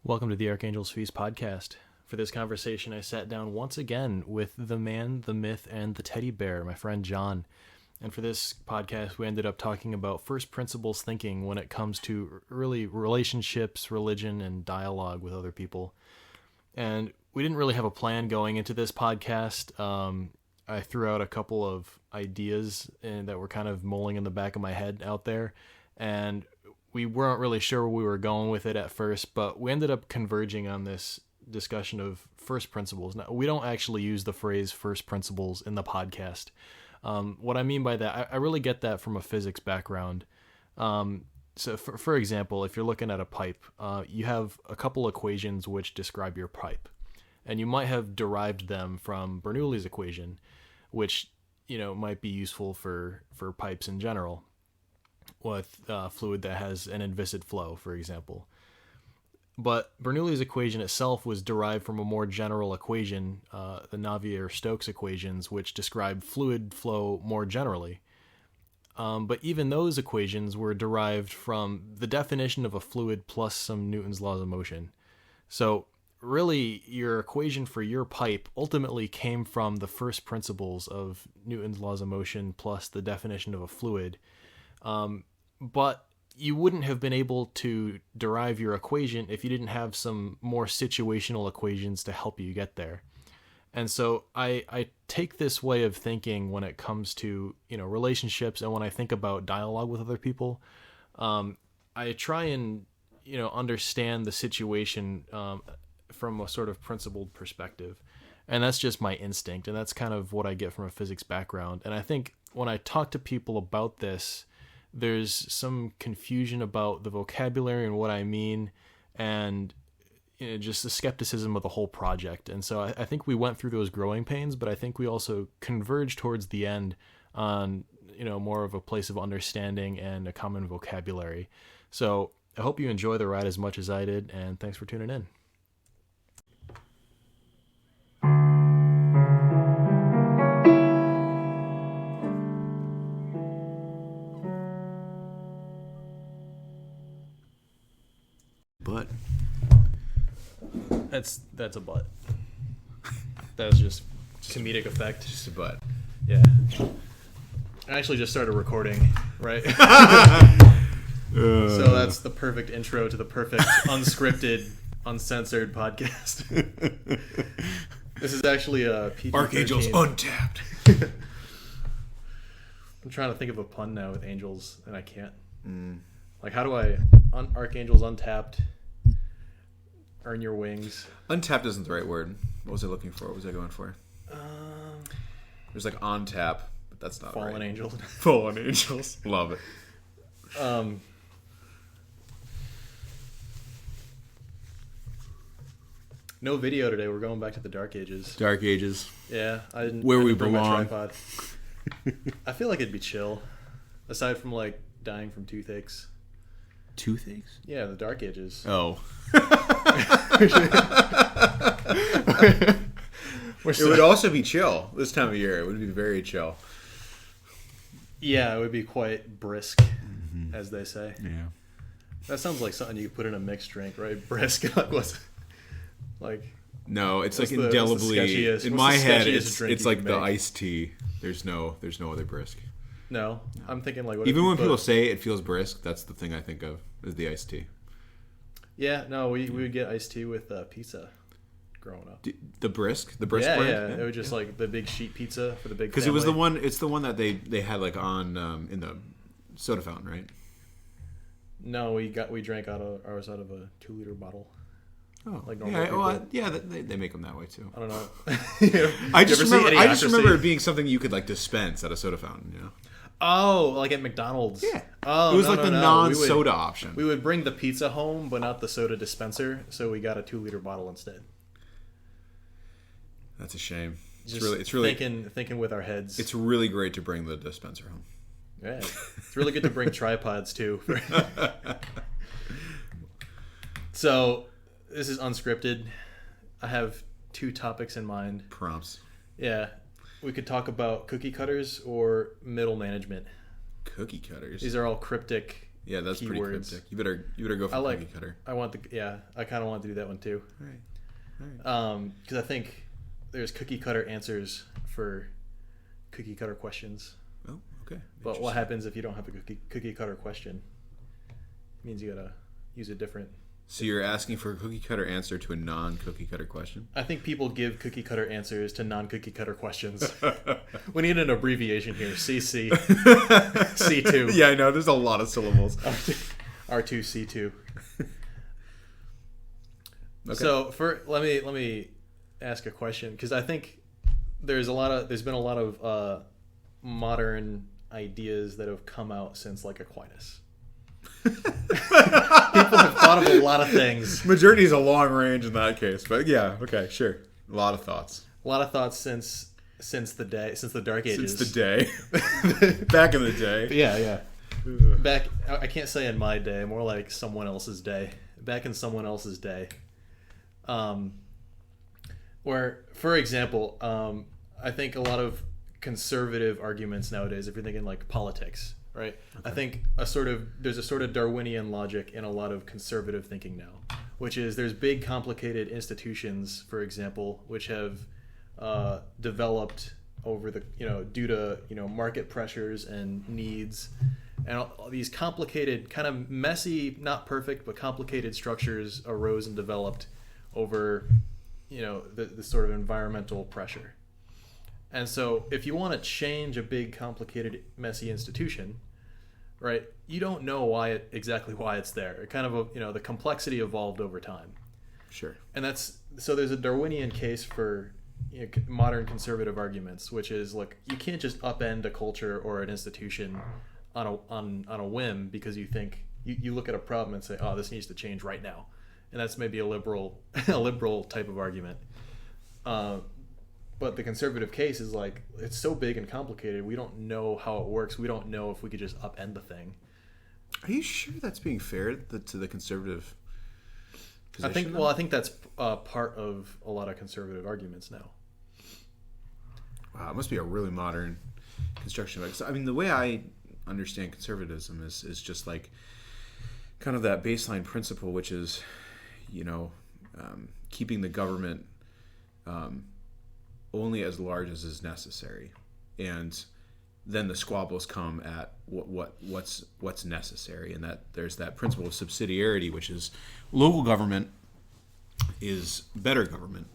Welcome to the Archangel's Feast podcast. For this conversation, I sat down once again with the man, the myth, and the teddy bear, my friend John. And for this podcast, we ended up talking about first principles thinking when it comes to really relationships, religion, and dialogue with other people. And we didn't really have a plan going into this podcast. I threw out a couple of ideas that were kind of mulling in the back of my head out there. And we weren't really sure where we were going with it at first, but we ended up converging on this discussion of first principles. Now, we don't actually use the phrase first principles in the podcast. What I mean by that, I really get that from a physics background. So for example, if you're looking at a pipe, you have a couple equations which describe your pipe. And you might have derived them from Bernoulli's equation, which, might be useful for pipes in general, with fluid that has an inviscid flow, for example. But Bernoulli's equation itself was derived from a more general equation, the Navier-Stokes equations, which describe fluid flow more generally. But even those equations were derived from the definition of a fluid plus some Newton's laws of motion. So really, your equation for your pipe ultimately came from the first principles of Newton's laws of motion plus the definition of a fluid. But you wouldn't have been able to derive your equation if you didn't have some more situational equations to help you get there. And so I take this way of thinking when it comes to, relationships, and when I think about dialogue with other people. I try and, understand the situation from a sort of principled perspective. And that's just my instinct, and that's kind of what I get from a physics background. And I think when I talk to people about this, there's some confusion about the vocabulary and what I mean, and just the skepticism of the whole project. And so I think we went through those growing pains, but I think we also converged towards the end on, more of a place of understanding and a common vocabulary. So I hope you enjoy the ride as much as I did, and thanks for tuning in. Butt. That's a butt. That was just comedic effect. Just a butt. Yeah. I actually just started recording, right? So that's the perfect intro to the perfect unscripted, uncensored podcast. This is actually a PG-13. Archangels Untapped. I'm trying to think of a pun now with angels, and I can't. Mm. Like, how do I... Archangels Untapped... Earn your wings. Untapped isn't the right word. What was I looking for? What was I going for? There's like on tap, but that's not Fallen right. Angels. Fallen Angels. Love it. No video today. We're going back to the Dark Ages. Dark Ages. Yeah, I didn't. Where we bring my belong. tripod. I feel like it'd be chill, aside from like dying from toothaches. Toothaches? Yeah, the Dark Ages. Oh. It It would also be chill this time of year. It would be very chill. Yeah, it would be quite brisk, as they say. Yeah. That sounds like something you could put in a mixed drink, right? Brisk. Like No, it's like what's the indelibly sketchiest- in what's my the head. sketchiest drink It's you like can the make? iced tea. There's no other brisk. No, I'm thinking like what Even if you when put- people say it feels brisk, that's the thing I think of is the iced tea. Yeah, no, we would get iced tea with pizza growing up. The brisk Yeah, brand? yeah, it was just like the big sheet pizza for the big. Because it was the family. one. It's the one that they had like on in the soda fountain, right? No, we drank ours out of a 2-liter bottle. Oh, Like normal yeah. people. Well, yeah, they make them that way too. I don't know. I just You ever see remember Idiocracy? it being something you could like dispense at a soda fountain. You know? Oh, like at McDonald's. Yeah. Oh, It was no, like no, the no. non-soda option. We would bring the pizza home, but not the soda dispenser. So we got a 2-liter bottle instead. That's a shame. Just It's really thinking with our heads. it's really great to bring the dispenser home. Yeah, it's really good to bring tripods too. So this is unscripted. I have 2 topics in mind. Prompts. Yeah, we could talk about cookie cutters or middle management. Cookie cutters. These are all cryptic Yeah, that's pretty keywords. cryptic. You better go for cookie cutter. I kind of want to do that one too. All right. Because I think there's cookie cutter answers for cookie cutter questions. Oh, okay. But what happens if you don't have a cookie cutter question? It means you gotta use a different. So you're asking for a cookie cutter answer to a non-cookie cutter question? I think people give cookie cutter answers to non-cookie cutter questions. We need an abbreviation here. CC. C2. Yeah, I know. There's a lot of syllables. R2C2. Okay. So let me ask a question, because I think there's been a lot of modern ideas that have come out since like Aquinas. People have thought of a lot of things. Modernity is a long range in that case, but yeah, okay, sure. A lot of thoughts. Since the Dark Ages. Since the day. Back in the day. Yeah. Back, I can't say in my day, more like someone else's day. Back in someone else's day. Where, for example, I think a lot of conservative arguments nowadays, if you're thinking like politics, right? Okay. I think there's a sort of Darwinian logic in a lot of conservative thinking now, which is there's big complicated institutions, for example, which have developed over the due to market pressures and needs, and all these complicated, kind of messy, not perfect, but complicated structures arose and developed over the sort of environmental pressure. And so if you want to change a big, complicated, messy institution, right, you don't know exactly why it's there. It kind of the complexity evolved over time. Sure. And so there's a Darwinian case for modern conservative arguments, which is, look, you can't just upend a culture or an institution on a whim because you think you look at a problem and say, oh, this needs to change right now. And that's maybe a liberal type of argument. But the conservative case is like, it's so big and complicated, we don't know how it works. We don't know if we could just upend the thing. Are you sure that's being fair to the conservative position? I think that's part of a lot of conservative arguments now. Wow, it must be a really modern construction. I mean, the way I understand conservatism is just like kind of that baseline principle, which is, keeping the government only as large as is necessary, and then the squabbles come at what's necessary, and that there's that principle of subsidiarity, which is local government is better government.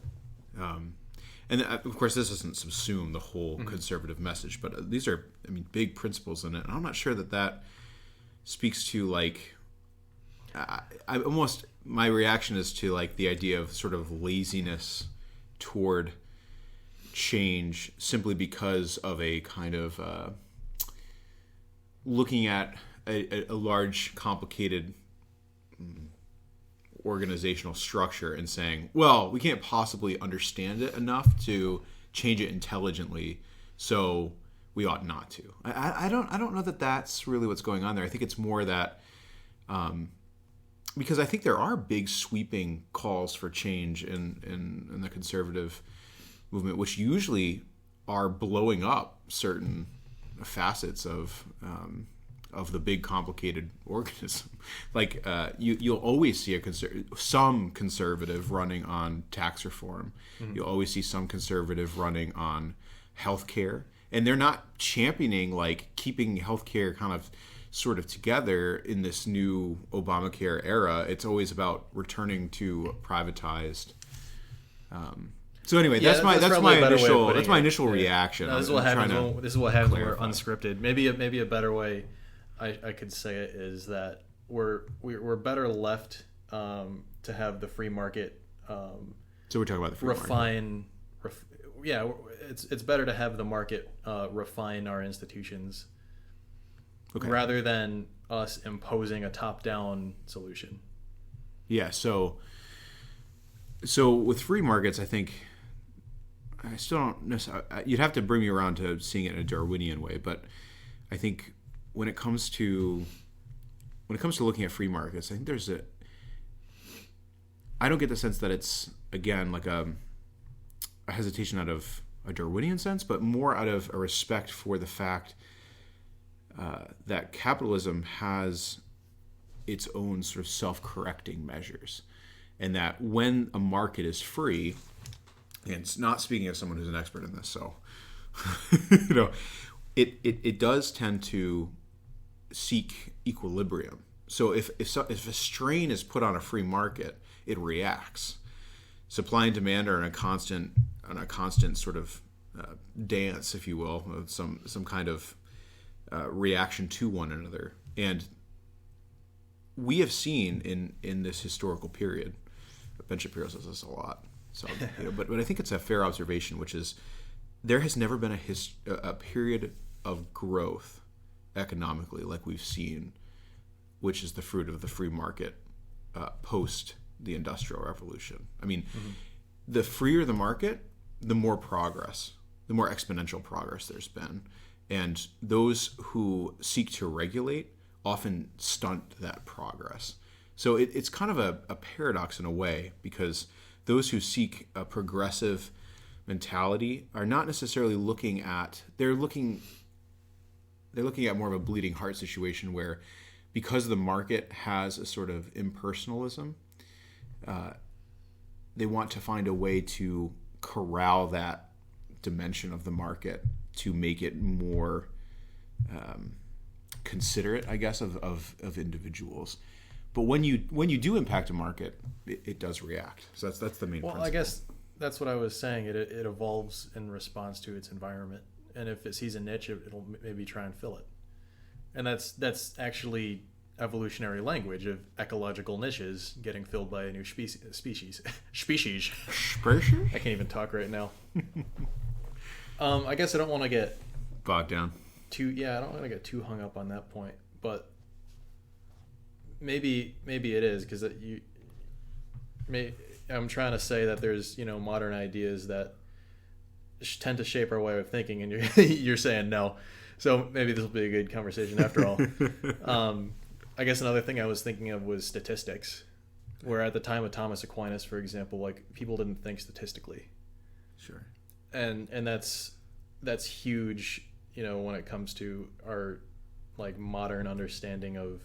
And of course, this doesn't subsume the whole conservative message, but these are, big principles in it. And I'm not sure that speaks to like. My reaction is to like the idea of sort of laziness toward change simply because of a kind of looking at a large, complicated organizational structure and saying, well, we can't possibly understand it enough to change it intelligently, so we ought not to. I don't know that that's really what's going on there. I think it's more that because I think there are big sweeping calls for change in the conservative movement, which usually are blowing up certain facets of the big complicated organism. Like you'll always see some conservative running on tax reform. Mm-hmm. You'll always see some conservative running on healthcare, and they're not championing like keeping healthcare kind of sort of together in this new Obamacare era. It's always about returning to privatized. So anyway, that's my initial reaction. No, this is what happens when we're unscripted. Maybe a better way I could say it is that we're better left to have the free market. So we're talking about the free market. It's better to have the market refine our institutions, okay, rather than us imposing a top-down solution. Yeah. So with free markets, I think. I still don't necessarily. You'd have to bring me around to seeing it in a Darwinian way, but I think when it comes to looking at free markets, I think I don't get the sense that it's again like a hesitation out of a Darwinian sense, but more out of a respect for the fact that capitalism has its own sort of self-correcting measures, and that when a market is free, and it's not speaking as someone who's an expert in this, so it does tend to seek equilibrium. So if a strain is put on a free market, it reacts. Supply and demand are on a constant sort of dance, if you will, some kind of reaction to one another. And we have seen in this historical period, Ben Shapiro says this a lot, so but I think it's a fair observation, which is there has never been a period of growth economically like we've seen, which is the fruit of the free market post the Industrial Revolution. I mean, the freer the market, the more progress, the more exponential progress there's been. And those who seek to regulate often stunt that progress. So it's kind of a paradox in a way, because those who seek a progressive mentality are not necessarily looking at, they're looking at more of a bleeding heart situation where, because the market has a sort of impersonalism, they want to find a way to corral that dimension of the market to make it more considerate, I guess, of individuals. But when you do impact a market, it does react. So that's the main principle. I guess that's what I was saying. It evolves in response to its environment, and if it sees a niche, it'll maybe try and fill it. And that's actually evolutionary language of ecological niches getting filled by a new species. I can't even talk right now. I guess I don't want to get bogged down. I don't want to get too hung up on that point, but maybe it is, because I'm trying to say that there's modern ideas that tend to shape our way of thinking, and you're saying no. So maybe this will be a good conversation after all. I guess another thing I was thinking of was statistics, where at the time of Thomas Aquinas, for example, like, people didn't think statistically. Sure. And that's huge, when it comes to our like modern understanding of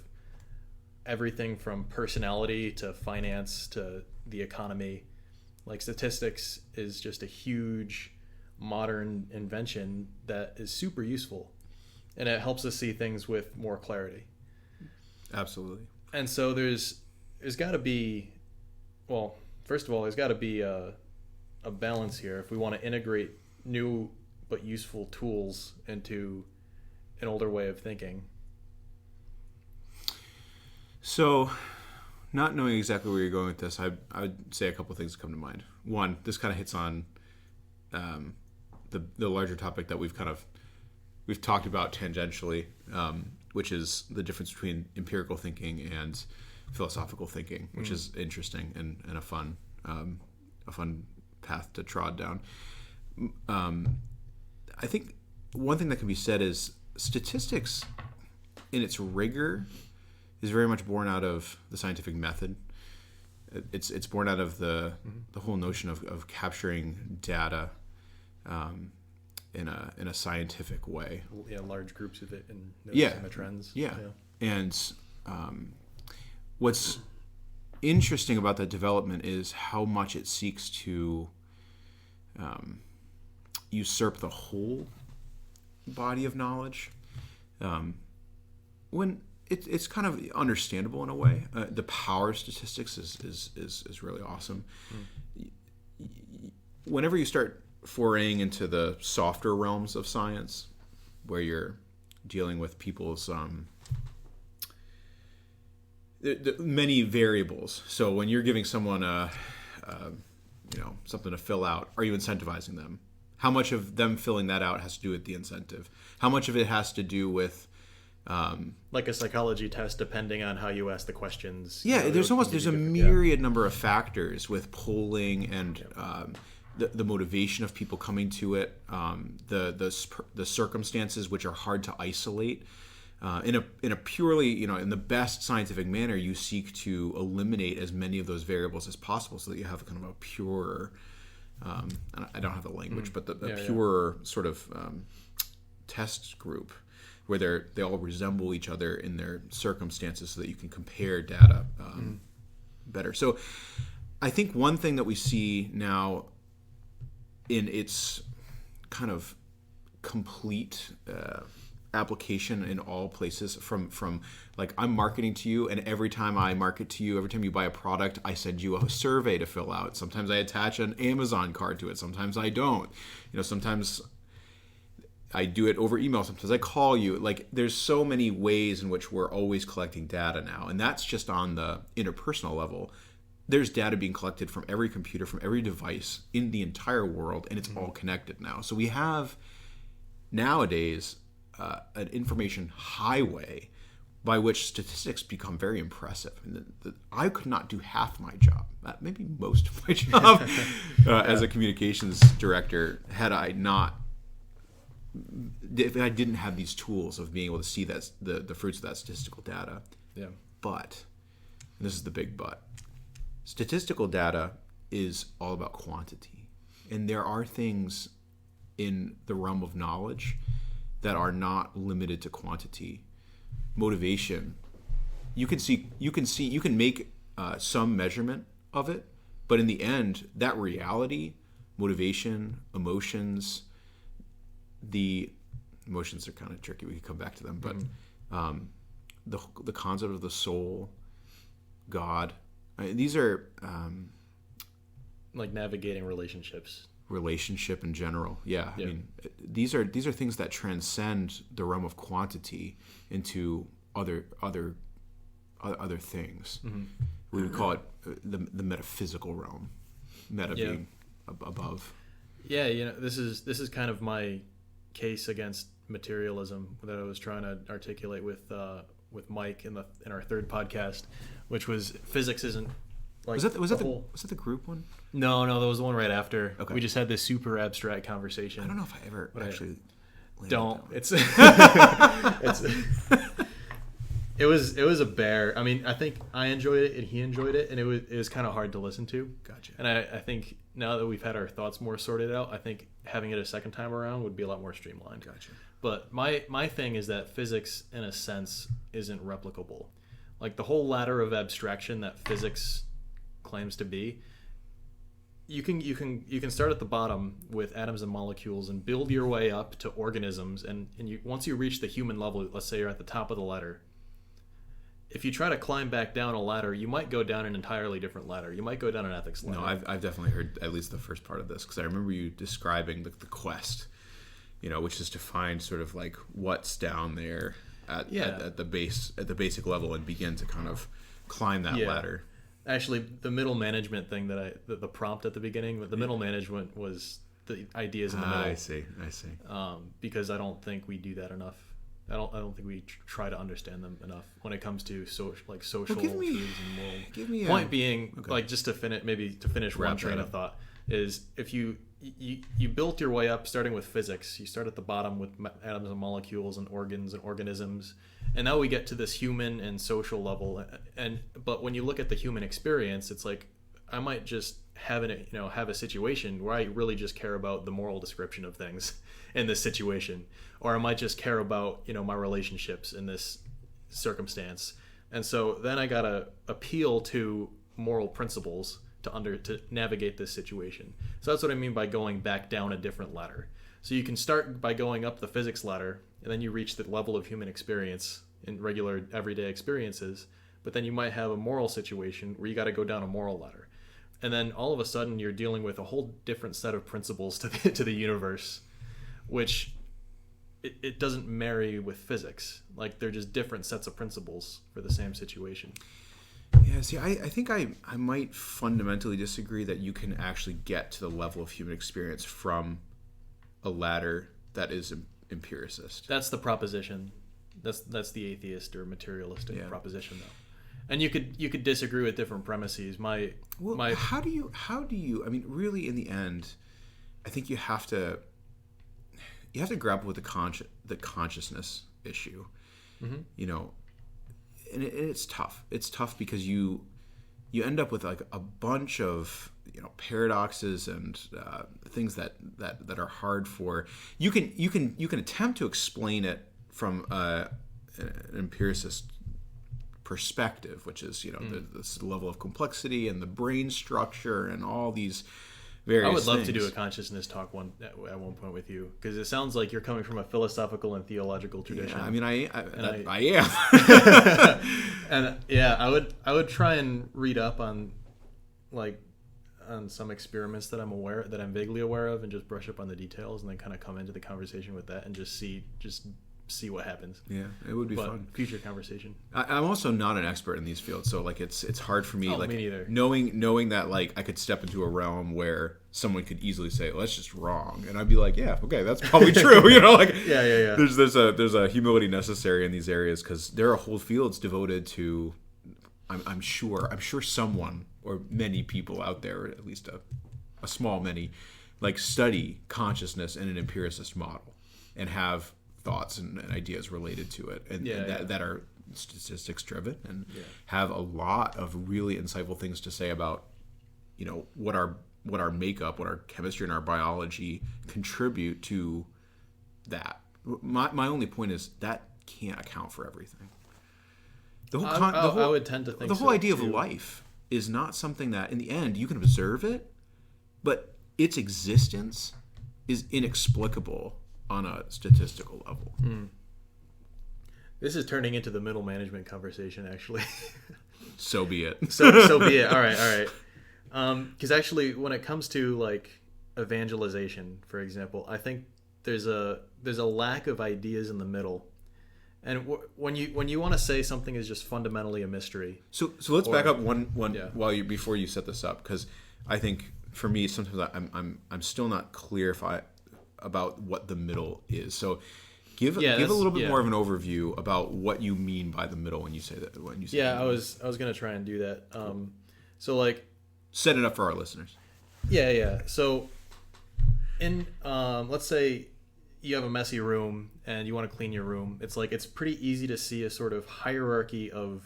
everything from personality to finance to the economy. Like, statistics is just a huge modern invention that is super useful, and it helps us see things with more clarity. Absolutely. And so there's got to be, well, first of all, there's got to be a balance here if we want to integrate new but useful tools into an older way of thinking. So, not knowing exactly where you're going with this, I would say a couple of things come to mind. One, this kind of hits on the larger topic that we've talked about tangentially, which is the difference between empirical thinking and philosophical thinking, which is interesting and a fun path to trod down. I think one thing that can be said is statistics in its rigor is very much born out of the scientific method. It's born out of the whole notion of capturing data in a scientific way. Yeah, large groups of it and noticing the trends. Yeah. And what's interesting about that development is how much it seeks to usurp the whole body of knowledge. When it's kind of understandable in a way. The power of statistics is really awesome. Whenever you start foraying into the softer realms of science, where you're dealing with people's the many variables. So when you're giving someone something to fill out, are you incentivizing them? How much of them filling that out has to do with the incentive? How much of it has to do with like a psychology test, depending on how you ask the questions? Yeah, there's a myriad number of factors with polling and the motivation of people coming to it, the circumstances which are hard to isolate. In a purely, in the best scientific manner, you seek to eliminate as many of those variables as possible, so that you have kind of a pure, I don't have the language, but a purer sort of test group. where they all resemble each other in their circumstances, so that you can compare data better. So I think one thing that we see now in its kind of complete application in all places, from like, I'm marketing to you, and every time I market to you, every time you buy a product, I send you a survey to fill out. Sometimes I attach an Amazon card to it, sometimes I don't. Sometimes I do it over email, sometimes I call you. Like, there's so many ways in which we're always collecting data now, and that's just on the interpersonal level. There's data being collected from every computer, from every device in the entire world, and it's all connected now. So we have nowadays an information highway by which statistics become very impressive. And I could not do half my job, maybe most of my job, as a communications director, if I didn't have these tools of being able to see that the fruits of that statistical data. Yeah. But, and this is the big but, statistical data is all about quantity. And there are things in the realm of knowledge that are not limited to quantity. Motivation, you can make some measurement of it, but in the end, that reality, motivation, emotions, the emotions are kind of tricky. We can come back to them, but the concept of the soul, God, these are like navigating relationships. Relationship in general, I mean, these are things that transcend the realm of quantity into other things. We would call it the metaphysical realm, being above. This is kind of my case against materialism that I was trying to articulate with Mike in our third podcast, which was physics isn't like was that the group one? No, that was the one right after. Okay. We just had this super abstract conversation. I don't know if I ever actually don't. It's it was a bear. I mean, I think I enjoyed it and he enjoyed it, and it was kind of hard to listen to. Gotcha. And I think now that we've had our thoughts more sorted out, I think having it a second time around would be a lot more streamlined. Gotcha. But my thing is that physics, in a sense, isn't replicable. Like the whole ladder of abstraction that physics claims to be, you can start at the bottom with atoms and molecules and build your way up to organisms, and once you reach the human level, let's say you're at the top of the ladder, if you try to climb back down a ladder, you might go down an entirely different ladder. You might go down an ethics ladder. No, I've definitely heard at least the first part of this, because I remember you describing the quest, which is to find sort of like what's down there at the basic level, and begin to kind of climb that ladder. Actually, the middle management thing the prompt at the beginning, the middle management was the ideas in the middle. I see. Because I don't think we do that enough. I don't think we try to understand them enough when it comes to social truths and moral. Point being, like, just to finish one train of thought, is if you built your way up starting with physics. You start at the bottom with atoms and molecules and organs and organisms, and now we get to this human and social level. But when you look at the human experience, it's like I might just have a situation where I really just care about the moral description of things in this situation, or I might just care about my relationships in this circumstance. And so then I gotta appeal to moral principles to navigate this situation. So that's what I mean by going back down a different ladder. So you can start by going up the physics ladder, and then you reach the level of human experience in regular everyday experiences, but then you might have a moral situation where you got to go down a moral ladder. And then all of a sudden you're dealing with a whole different set of principles to the universe, which it doesn't marry with physics. Like, they're just different sets of principles for the same situation. Yeah, see, I think I might fundamentally disagree that you can actually get to the level of human experience from a ladder that is empiricist. That's the proposition. That's the atheist or materialistic proposition, though. And you could disagree with different premises. How do you? I mean, really, in the end, I think you have to grapple with the consciousness issue. Mm-hmm. And it's tough. It's tough because you end up with like a bunch of paradoxes and things that are hard for you can attempt to explain it from an empiricist perspective, which is this level of complexity and the brain structure and all these various I would love things. to do a consciousness talk at one point with you, because it sounds like you're coming from a philosophical and theological tradition. Yeah, I mean, I am. And yeah, I would try and read up on some experiments that I'm vaguely aware of, and just brush up on the details, and then kind of come into the conversation with that and just see what happens. Yeah, it would be fun. Future conversation. I'm also not an expert in these fields, so it's hard for me. Me neither. Knowing that I could step into a realm where someone could easily say, well, that's just wrong, and I'd be like, yeah, okay, that's probably true. Yeah. There's a humility necessary in these areas, because there are whole fields devoted to. I'm sure someone or many people out there, or at least a small many, study consciousness in an empiricist model and have thoughts and ideas related to it, and that are statistics driven, and have a lot of really insightful things to say about what our makeup, what our chemistry and our biology contribute to that. My only point is that can't account for everything. I would tend to think the whole so, idea too. of life is not something that in the end you can observe it, but its existence is inexplicable on a statistical level. This is turning into the middle management conversation, actually. So be it. So be it. All right. Because actually, when it comes to evangelization, for example, I think there's a lack of ideas in the middle. And when you want to say something is just fundamentally a mystery. So let's back up one Yeah. before you set this up, because I think for me sometimes I'm still not clear about what the middle is. So give a little bit more of an overview about what you mean by the middle when you say that. I was gonna try and do that. So set it up for our listeners. Yeah. So in let's say you have a messy room and you want to clean your room. It's pretty easy to see a sort of hierarchy of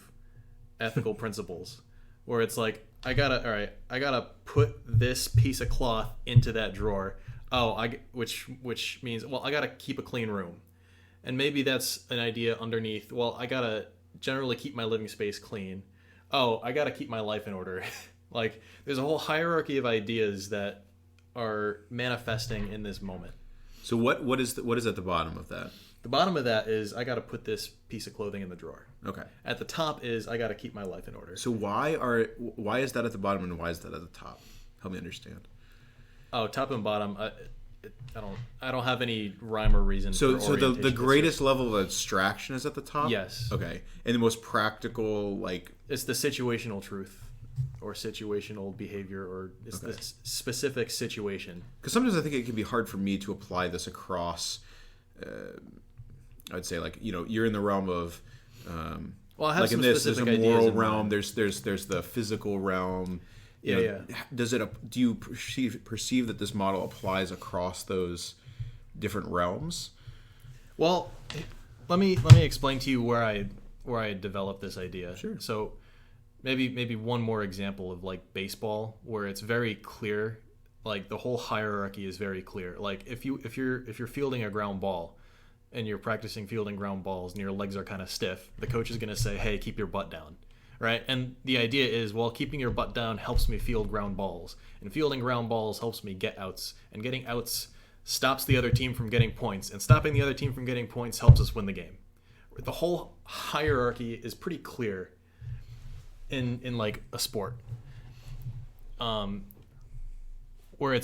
ethical principles, where it's I gotta put this piece of cloth into that drawer. Which means, well, I gotta keep a clean room, and maybe that's an idea underneath. Well, I gotta generally keep my living space clean. I gotta keep my life in order. There's a whole hierarchy of ideas that are manifesting in this moment. So what is at the bottom of that? The bottom of that is I got to put this piece of clothing in the drawer. Okay. At the top is I got to keep my life in order. So why is that at the bottom and why is that at the top? Help me understand. Top and bottom. I don't have any rhyme or reason. So the greatest level of abstraction is at the top? Yes. Okay. And the most practical it's the situational truth, or situational behavior, or it's the specific situation. Because sometimes I think it can be hard for me to apply this across. I'd say you're in the realm of. Well, I have some in this, specific there's a ideas moral in realm. mind. There's the physical realm. Yeah. Do you perceive that this model applies across those different realms? Well, let me explain to you where I developed this idea. Sure. So maybe one more example of baseball, where it's very clear, the whole hierarchy is very clear. If you're fielding a ground ball and you're practicing fielding ground balls and your legs are kind of stiff, the coach is going to say, hey, keep your butt down. Right? And the idea is, well, keeping your butt down helps me field ground balls, and fielding ground balls helps me get outs, and getting outs stops the other team from getting points, and stopping the other team from getting points helps us win the game. The whole hierarchy is pretty clear in a sport, where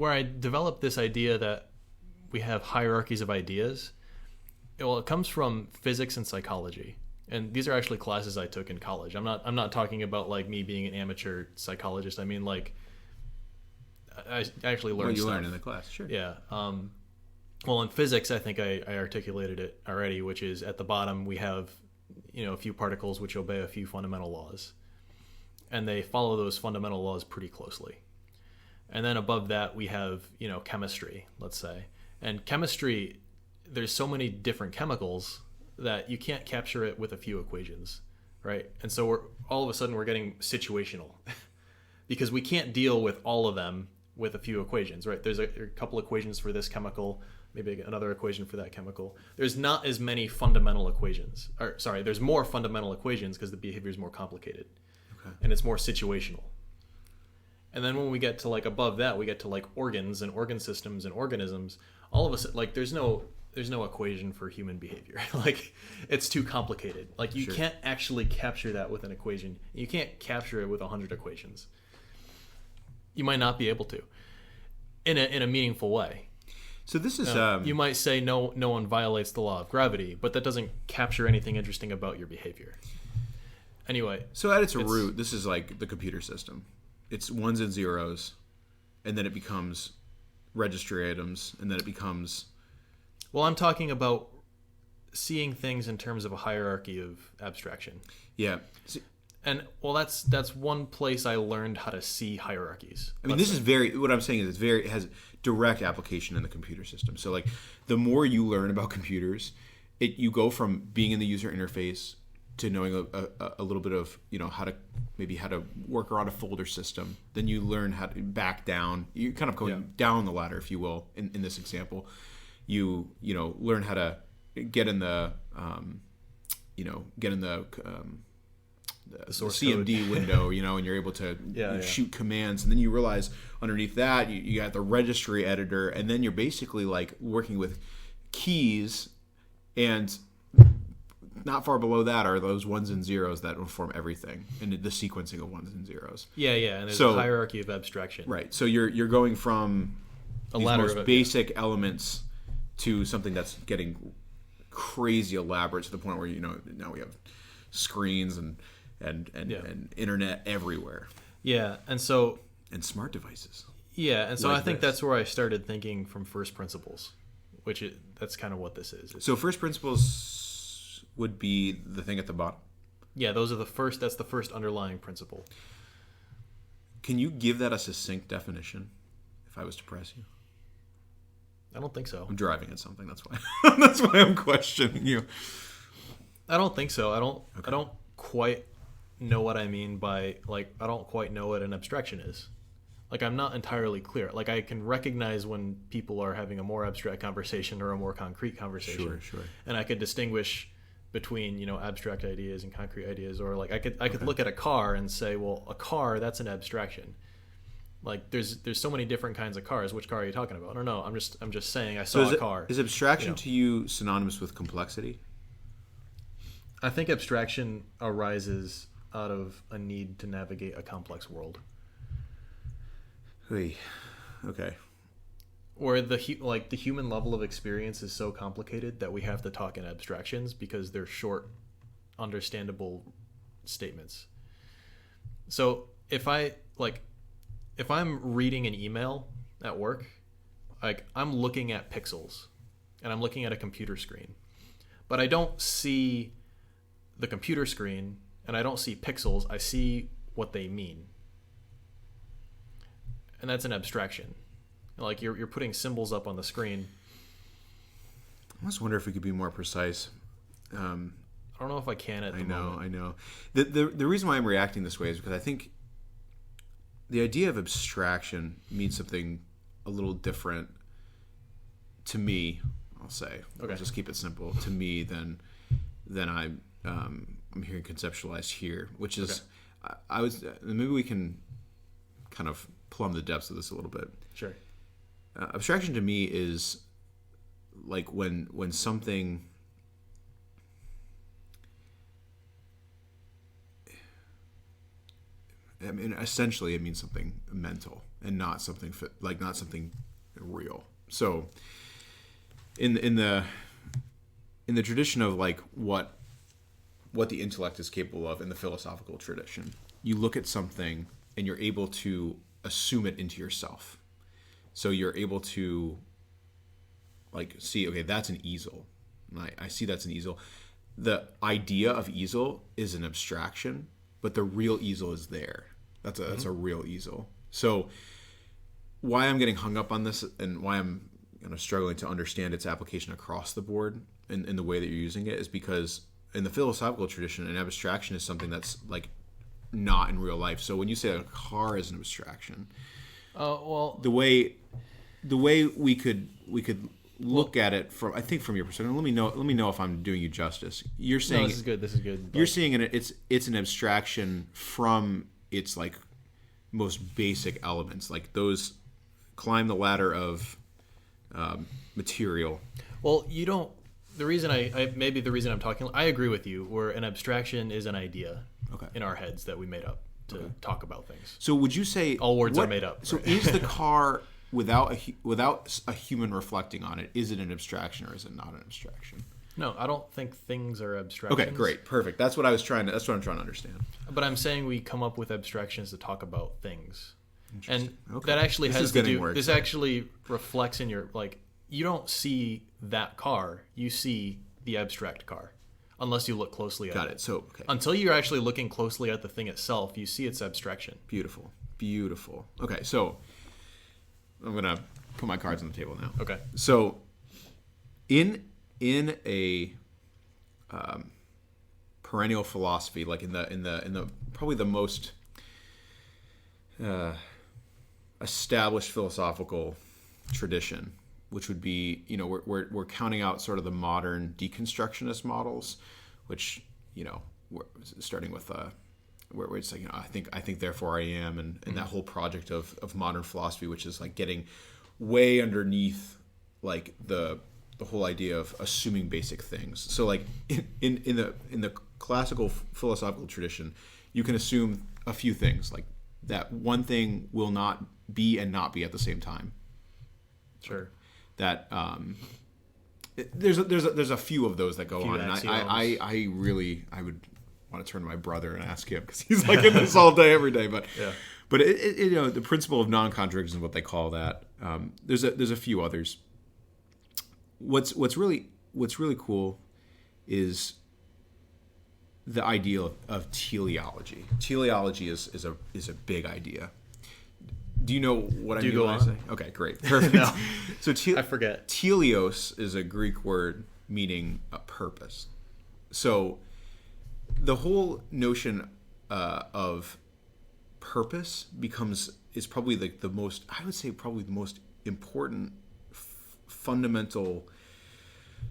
I developed this idea that we have hierarchies of ideas. Well, it comes from physics and psychology. And these are actually classes I took in college. I'm not talking about me being an amateur psychologist. I mean I actually learned stuff. Learned in the class, sure. Yeah. Well, in physics, I think I articulated it already, which is at the bottom we have a few particles which obey a few fundamental laws, and they follow those fundamental laws pretty closely. And then above that we have chemistry, let's say. And chemistry, there's so many different chemicals that you can't capture it with a few equations, right? And so we're all of a sudden we're getting situational because we can't deal with all of them with a few equations, right? There's a couple equations for this chemical, maybe another equation for that chemical. There's not as many fundamental equations. There's more fundamental equations because the behavior is more complicated. Okay. And it's more situational. And then when we get to like above that, we get to like organs and organ systems and organisms. All of us, like there's no equation for human behavior. Like it's too complicated. Like you can't actually capture that with an equation. You can't capture it with 100 equations. You might not be able to in a meaningful way. So this is you might say no one violates the law of gravity, but that doesn't capture anything interesting about your behavior. Anyway, so at its root, this is like the computer system. It's ones and zeros, and then it becomes registry items, and then it becomes... Well, I'm talking about seeing things in terms of a hierarchy of abstraction. Yeah. And well, that's one place I learned how to see hierarchies. I mean, what I'm saying is it has direct application in the computer system. So like the more you learn about computers, you go from being in the user interface to knowing a little bit of, how to work around a folder system. Then you learn how to back down. You're kind of going down the ladder, if you will, in this example. You learn how to get in the CMD code window, and you're able to shoot commands. And then you realize underneath that you got the registry editor, and then you're basically like working with keys, and not far below that are those ones and zeros that inform everything, and the sequencing of ones and zeros. Yeah, and there's a hierarchy of abstraction. Right. So you're going from a these ladder most basic elements to something that's getting crazy elaborate to the point where now we have screens and internet everywhere. Yeah, and smart devices. Yeah, and so I think that's where I started thinking from first principles, that's kind of what this is. So first principles would be the thing at the bottom. Yeah, that's the first underlying principle. Can you give that a succinct definition if I was to press you? I don't think so. I'm driving at something, that's why. That's why I'm questioning you. I don't think so. I don't quite know what I mean by, like, I don't quite know what an abstraction is. Like, I'm not entirely clear. Like, I can recognize when people are having a more abstract conversation or a more concrete conversation. Sure. And I could distinguish between, abstract ideas and concrete ideas. Or, like, I could look at a car and say, well, a car, that's an abstraction. Like, there's so many different kinds of cars. Which car are you talking about? I don't know. I'm just saying I saw a car. Is abstraction to you synonymous with complexity? I think abstraction arises out of a need to navigate a complex world. Okay. Or the human level of experience is so complicated that we have to talk in abstractions because they're short, understandable statements. So if I'm reading an email at work, like I'm looking at pixels and I'm looking at a computer screen, but I don't see the computer screen and I don't see pixels. I see what they mean. And that's an abstraction. Like you're putting symbols up on the screen. I almost wonder if we could be more precise. I don't know if I can at the moment. I know. The reason why I'm reacting this way is because I think the idea of abstraction means something a little different to me, I'll say. Okay. I'll just keep it simple. To me than I'm hearing conceptualized here, which is maybe we can kind of plumb the depths of this a little bit. Sure. Abstraction to me is like when something essentially it means something mental and not something not something real. So in the tradition of like what the intellect is capable of in the philosophical tradition, you look at something and you're able to assume it into yourself. So you're able to like see, okay, that's an easel. I see that's an easel. The idea of easel is an abstraction, but the real easel is there. That's a real easel. So why I'm getting hung up on this and why I'm struggling to understand its application across the board in the way that you're using it is because in the philosophical tradition, an abstraction is something that's like not in real life. So when you say a car is an abstraction, well, the way we could look at it from your perspective. Let me know if I'm doing you justice. You're saying no, this is good. You're seeing it's an abstraction from its like most basic elements, like those climb the ladder of material. Well, you don't. The reason I'm talking, I agree with you. Where an abstraction is an idea in our heads that we made up to talk about things. So would you say all words are made up? So is the car without a human reflecting on it, is it an abstraction or is it not an abstraction? No, I don't think things are abstractions. Okay, great, perfect. That's what I'm trying to understand. But I'm saying we come up with abstractions to talk about things, and Okay. that actually This has is to getting do. more This exciting. actually reflects in your like. You don't see that car. You see the abstract car, unless you look closely at it. Got it. So until you're actually looking closely at the thing itself, you see its abstraction. Beautiful. Okay, so I'm gonna put my cards on the table now. Okay. So in a perennial philosophy, like in the probably the most established philosophical tradition, which would be, we're counting out sort of the modern deconstructionist models, which, we're starting with where it's like, I think therefore I am, and that whole project of modern philosophy, which is like getting way underneath like the whole idea of assuming basic things. So like in the classical philosophical tradition, you can assume a few things, like that one thing will not be and not be at the same time. Sure. That there's a few of those that go on, and I would want to turn to my brother and ask him, because he's like in this all day every day. But yeah. But the principle of non-contradiction is what they call that. There's a few others. What's really cool is the idea of teleology. Teleology is a big idea. Do you know what I mean when I say? Okay, great. Perfect. No. So I forget. Teleos is a Greek word meaning a purpose. So the whole notion of purpose is probably like the most important fundamental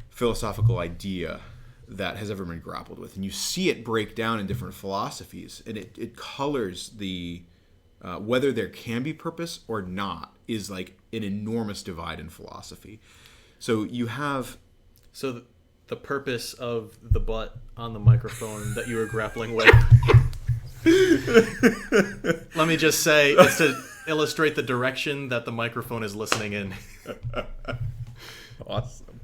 philosophical idea that has ever been grappled with. And you see it break down in different philosophies, and it colors the whether there can be purpose or not is like an enormous divide in philosophy. So you have... So the purpose of the butt on the microphone that you were grappling with, let me just say, is to illustrate the direction that the microphone is listening in. Awesome.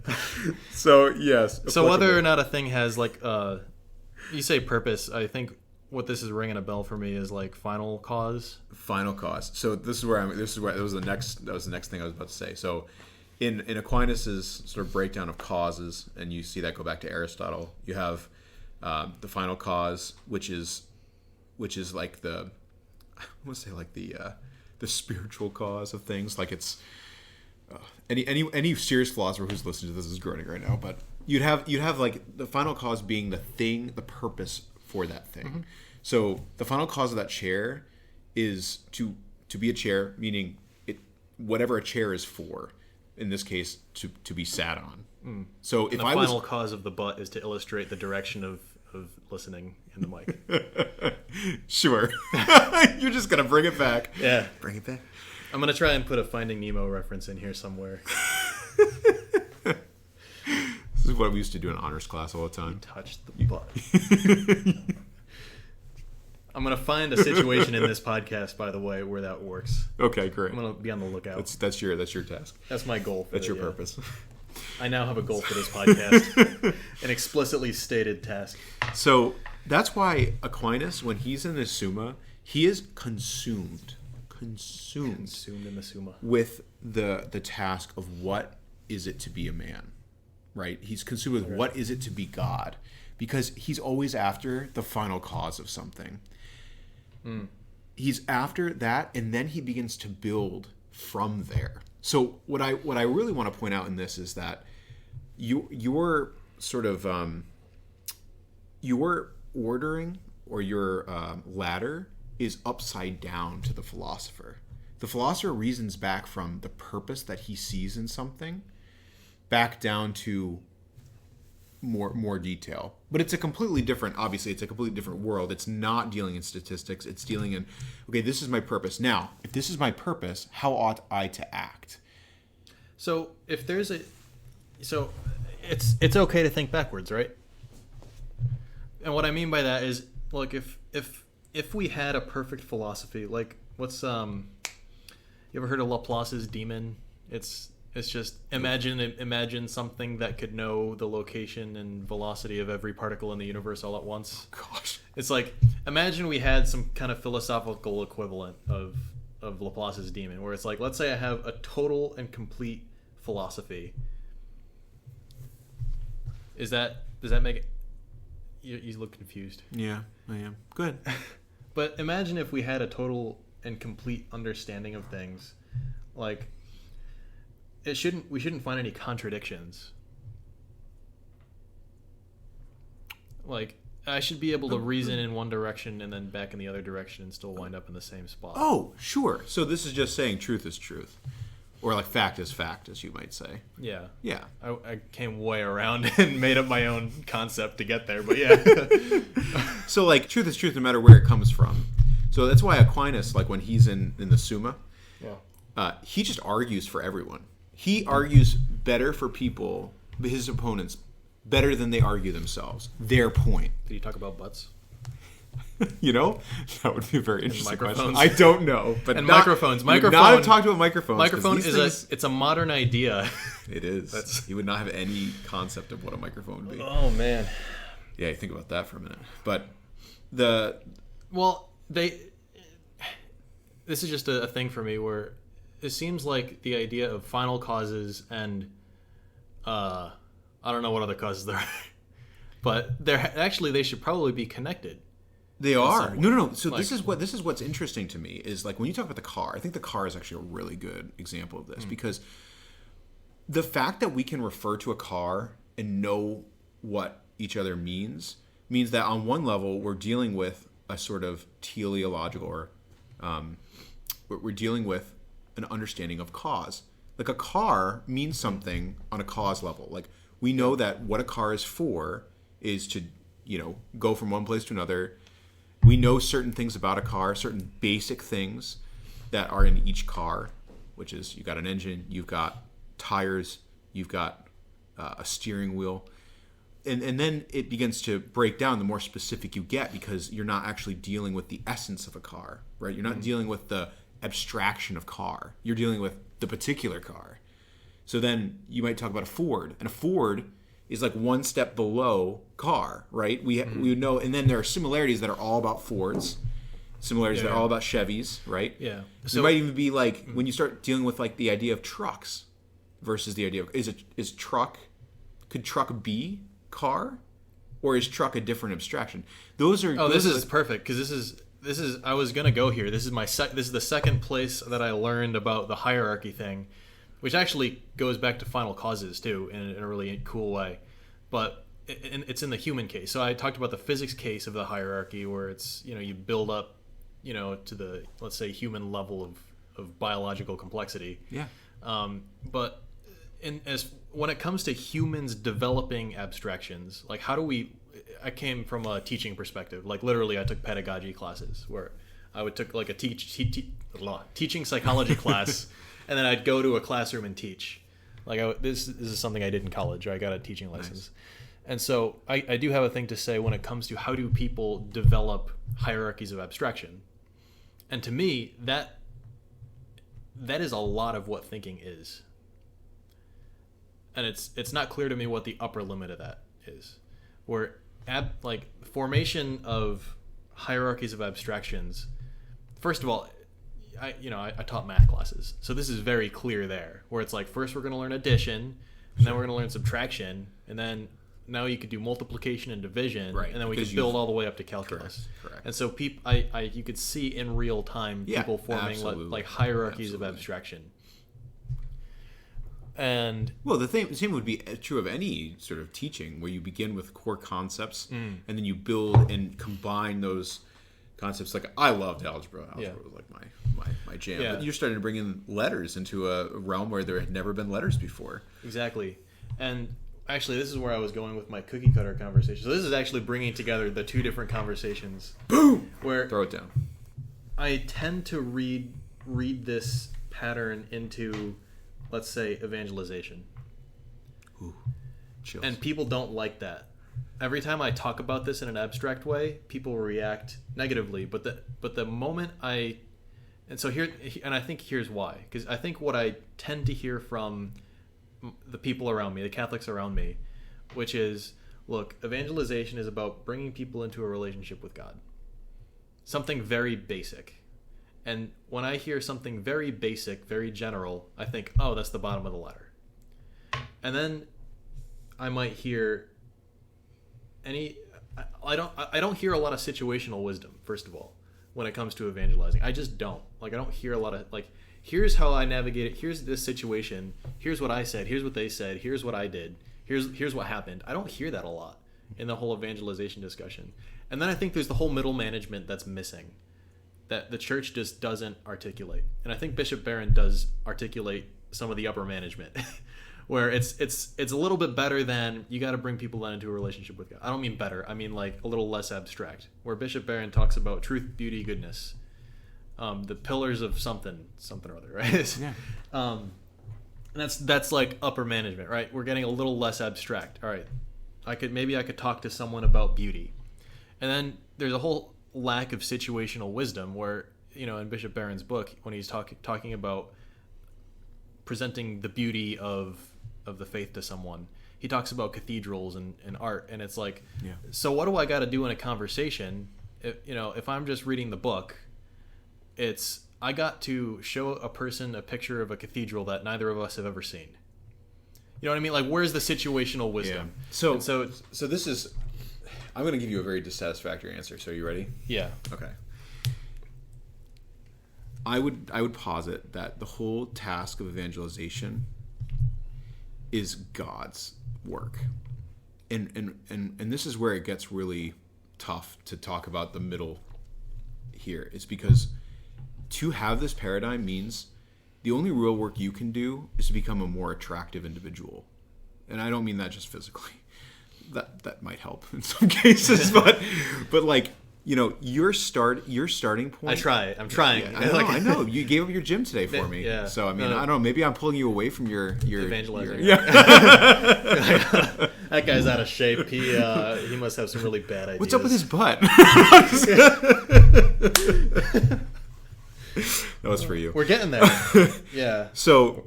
So, yes. So whether or not a thing has like... you say purpose, I think... What this is ringing a bell for me is like final cause. Final cause. So that was the next thing I was about to say. So in Aquinas' sort of breakdown of causes, and you see that go back to Aristotle, you have the final cause, which is like the spiritual cause of things. Like it's any serious philosopher who's listening to this is groaning right now. But you'd have like the final cause being the thing, the purpose for that thing. Mm-hmm. So the final cause of that chair is to be a chair, meaning whatever a chair is for. In this case, to be sat on. Mm. So if the final cause of the butt is to illustrate the direction of listening in the mic. Sure. You're just gonna bring it back. Yeah, bring it back. I'm gonna try and put a Finding Nemo reference in here somewhere. This is what we used to do in honors class all the time. You touched the butt. I'm going to find a situation in this podcast, by the way, where that works. Okay, great. I'm going to be on the lookout. That's your task. That's my goal. That's your purpose. I now have a goal for this podcast. An explicitly stated task. So that's why Aquinas, when he's in the Summa, he is consumed in the Summa with the task of what is it to be a man. Right? He's consumed with what is it to be God, because he's always after the final cause of something. Mm. He's after that, and then he begins to build from there. So what I really want to point out in this is that your sort of your ordering or your ladder is upside down to the philosopher. The philosopher reasons back from the purpose that he sees in something back down to more detail. But it's a completely different, obviously, it's a completely different world. It's not dealing in statistics. It's dealing in, okay, this is my purpose. Now, if this is my purpose, how ought I to act? So if there's it's okay to think backwards, right? And what I mean by that is, look, if we had a perfect philosophy, like what's you ever heard of Laplace's demon? It's just imagine something that could know the location and velocity of every particle in the universe all at once. Oh, gosh. It's like, imagine we had some kind of philosophical equivalent of Laplace's demon, where it's like, let's say I have a total and complete philosophy. Does that make it? You look confused. Yeah, I am. Good. But imagine if we had a total and complete understanding of things, like we shouldn't find any contradictions. Like, I should be able to reason in one direction and then back in the other direction and still wind up in the same spot. Oh, sure. So this is just saying truth is truth. Or like fact is fact, as you might say. Yeah. Yeah. I came way around and made up my own concept to get there, but yeah. So like truth is truth no matter where it comes from. So that's why Aquinas, like when he's in the Summa, he just argues for everyone. He argues better for people, his opponents, better than they argue themselves. Their point. Did you talk about butts? You know, that would be a very interesting question. microphones. I don't know, but And not, microphones. We would not have talked about microphones. Microphone is it's a modern idea. It is. You would not have any concept of what a microphone would be. Oh man. Yeah, think about that for a minute. But this is just a thing for me where it seems like the idea of final causes and I don't know what other causes there are, but they should probably be connected. They are. No. So like, this is what's interesting to me is like when you talk about the car, I think the car is actually a really good example of this because the fact that we can refer to a car and know what each other means that on one level we're dealing with a sort of teleological or we're dealing with an understanding of cause. Like a car means something on a cause level. Like we know that what a car is for is to, go from one place to another. We know certain things about a car, certain basic things that are in each car, which is you've got an engine, you've got tires, you've got a steering wheel. And then it begins to break down the more specific you get because you're not actually dealing with the essence of a car, right? You're not dealing with the abstraction of know. You're dealing with the particular car. So then you might talk about a Ford, and a Ford is like one step below car, right? We know, and then there are similarities that are all about Fords, similarities that are all about Chevys, right? Yeah. So it might even be like when you start dealing with like the idea of trucks versus the idea of could truck be car, or is truck a different abstraction? This is perfect because this is I was gonna go here. This is this is the second place that I learned about the hierarchy thing, which actually goes back to final causes too in a really cool way. But it's in the human case. So I talked about the physics case of the hierarchy where it's, you build up, to the, let's say, human level of biological complexity. Yeah. But when it comes to humans developing abstractions, like I came from a teaching perspective. Like literally I took pedagogy classes where I would took like a teaching psychology class. And then I'd go to a classroom and teach. Like this is something I did in college. I got a teaching license. Nice. And so I do have a thing to say when it comes to how do people develop hierarchies of abstraction. And to me, that is a lot of what thinking is. And it's not clear to me what the upper limit of that is. Where formation of hierarchies of abstractions, first of all, I taught math classes, so this is very clear there, where it's like first we're going to learn addition, and then we're going to learn subtraction, and then now you could do multiplication and division, right? And then we could build all the way up to calculus. Correct. And so you could see in real time people forming like hierarchies of abstraction. And the same would be true of any sort of teaching, where you begin with core concepts, and then you build and combine those concepts. Like I loved algebra. Algebra was like my jam. Yeah. But you're starting to bring in letters into a realm where there had never been letters before. Exactly. And actually, this is where I was going with my cookie cutter conversation. So this is actually bringing together the two different conversations. Boom! Where Throw it down. I tend to read this pattern into, let's say, evangelization. Ooh, chills. And people don't like that. Every time I talk about this in an abstract way, people react negatively. But the moment I think here's why. Because I think what I tend to hear from the people around me, the Catholics around me, which is, look, evangelization is about bringing people into a relationship with God. Something very basic. And when I hear something very basic, very general, I think, oh, that's the bottom of the ladder. And then I might hear I don't hear a lot of situational wisdom, first of all, when it comes to evangelizing. I just don't. Like, I don't hear a lot of, like, here's how I navigate it, here's this situation, here's what I said, here's what they said, here's what I did, here's what happened. I don't hear that a lot in the whole evangelization discussion. And then I think there's the whole middle management that's missing, that the church just doesn't articulate. And I think Bishop Barron does articulate some of the upper management, where it's a little bit better than you got to bring people into a relationship with God. I don't mean better, I mean like a little less abstract, where Bishop Barron talks about truth, beauty, goodness, the pillars of something or other, right? Yeah. And that's like upper management, right? We're getting a little less abstract. All right, I could talk to someone about beauty, and then there's a whole lack of situational wisdom where, in Bishop Barron's book, when he's talking about presenting the beauty of the faith to someone, he talks about cathedrals and art, and it's like, yeah. So what do I got to do in a conversation? If I'm just reading the book, I got to show a person a picture of a cathedral that neither of us have ever seen. You know what I mean? Like, where's the situational wisdom? Yeah. So this is, I'm going to give you a very dissatisfactory answer. So are you ready? Yeah. Okay. I would posit that the whole task of evangelization is God's work. And this is where it gets really tough to talk about the middle here. It's because to have this paradigm means the only real work you can do is to become a more attractive individual. And I don't mean that just physically. That might help in some cases, but like, your starting point. I'm trying. Yeah, I know. You gave up your gym today for me. Yeah. So I mean, I don't know. Maybe I'm pulling you away from your evangelizing. Yeah. That guy's out of shape. He must have some really bad ideas. What's up with his butt? That was for you. We're getting there. Yeah. So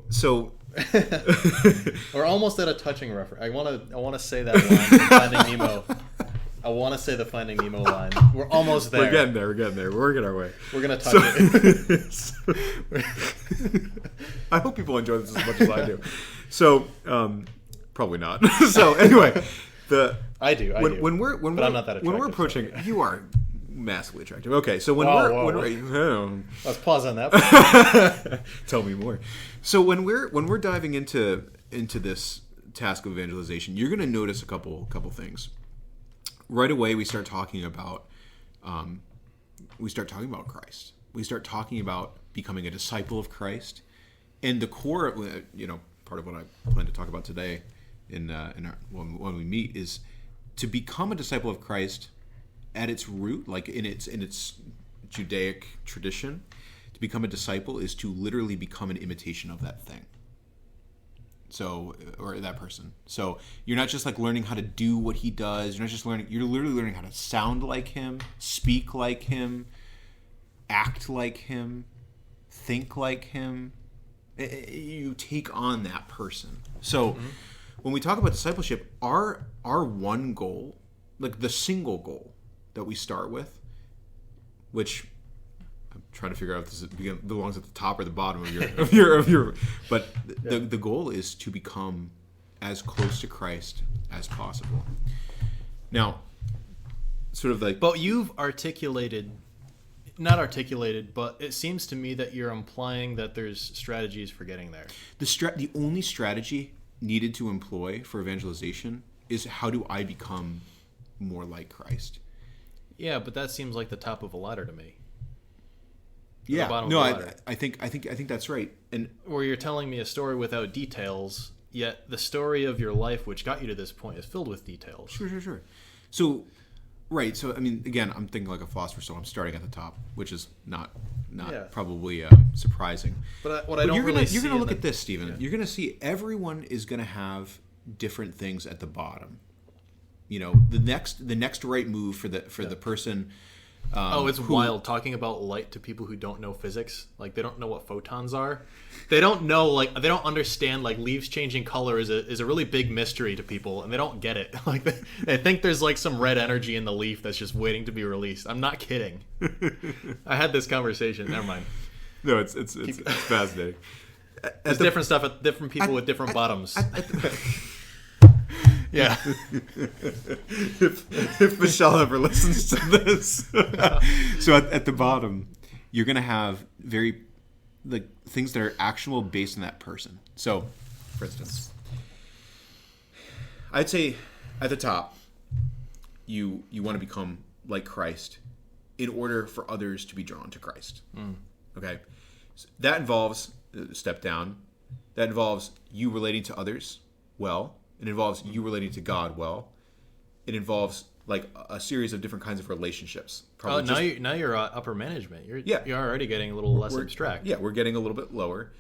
we're almost at a touching reference. I want to say that line from Finding Nemo. I want to say the Finding Nemo line. We're almost there. We're getting there. We're working our way. We're gonna touch it. I hope people enjoy this as much as I do. So probably not. So anyway, I do. But I'm not that attractive. When we're approaching, so. You are massively attractive. Okay, so when let's pause on that. Tell me more. So when we're diving into this task of evangelization, you're going to notice a couple things. Right away, we start talking about Christ. We start talking about becoming a disciple of Christ, and the core, part of what I plan to talk about today when we meet is to become a disciple of Christ at its root, like in its Judaic tradition. To become a disciple is to literally become an imitation of that thing. So, or that person. So you're not just like learning how to do what he does. You're literally learning how to sound like him, speak like him, act like him, think like him. You take on that person. So when we talk about discipleship, our one goal, like the single goal that we start with, which I'm trying to figure out if this belongs at the top or the bottom of your but the goal is to become as close to Christ as possible. Now, sort of like, but you've not articulated, but it seems to me that you're implying that there's strategies for getting there. The only strategy needed to employ for evangelization is how do I become more like Christ? Yeah, but that seems like the top of a ladder to me. Yeah, no, I think that's right. And where you're telling me a story without details, yet the story of your life, which got you to this point, is filled with details. Sure. So, right. So, I mean, again, I'm thinking like a philosopher, so I'm starting at the top, which is not probably surprising. But what I don't really see... You're going to look at this, Stephen. Yeah. You're going to see everyone is going to have different things at the bottom. You know, the next right move for the person... it's wild talking about light to people who don't know physics. Like, they don't know what photons are. They don't know, like, they don't understand, like, leaves changing color is a really big mystery to people, and they don't get it. Like, they think there's, like, some red energy in the leaf that's just waiting to be released. I'm not kidding. I had this conversation. Never mind. No, it's fascinating. There's different stuff at different people with different bottoms. Yeah. if Michelle ever listens to this. So at the bottom, you're going to have very like things that are actionable based on that person. So, for instance, I'd say at the top, you want to become like Christ in order for others to be drawn to Christ. Okay? So that involves, step down, that involves you relating to others well. It involves you relating to God well. It involves like a series of different kinds of relationships. Probably now you're upper management. You're already getting a little less abstract. Yeah, we're getting a little bit lower.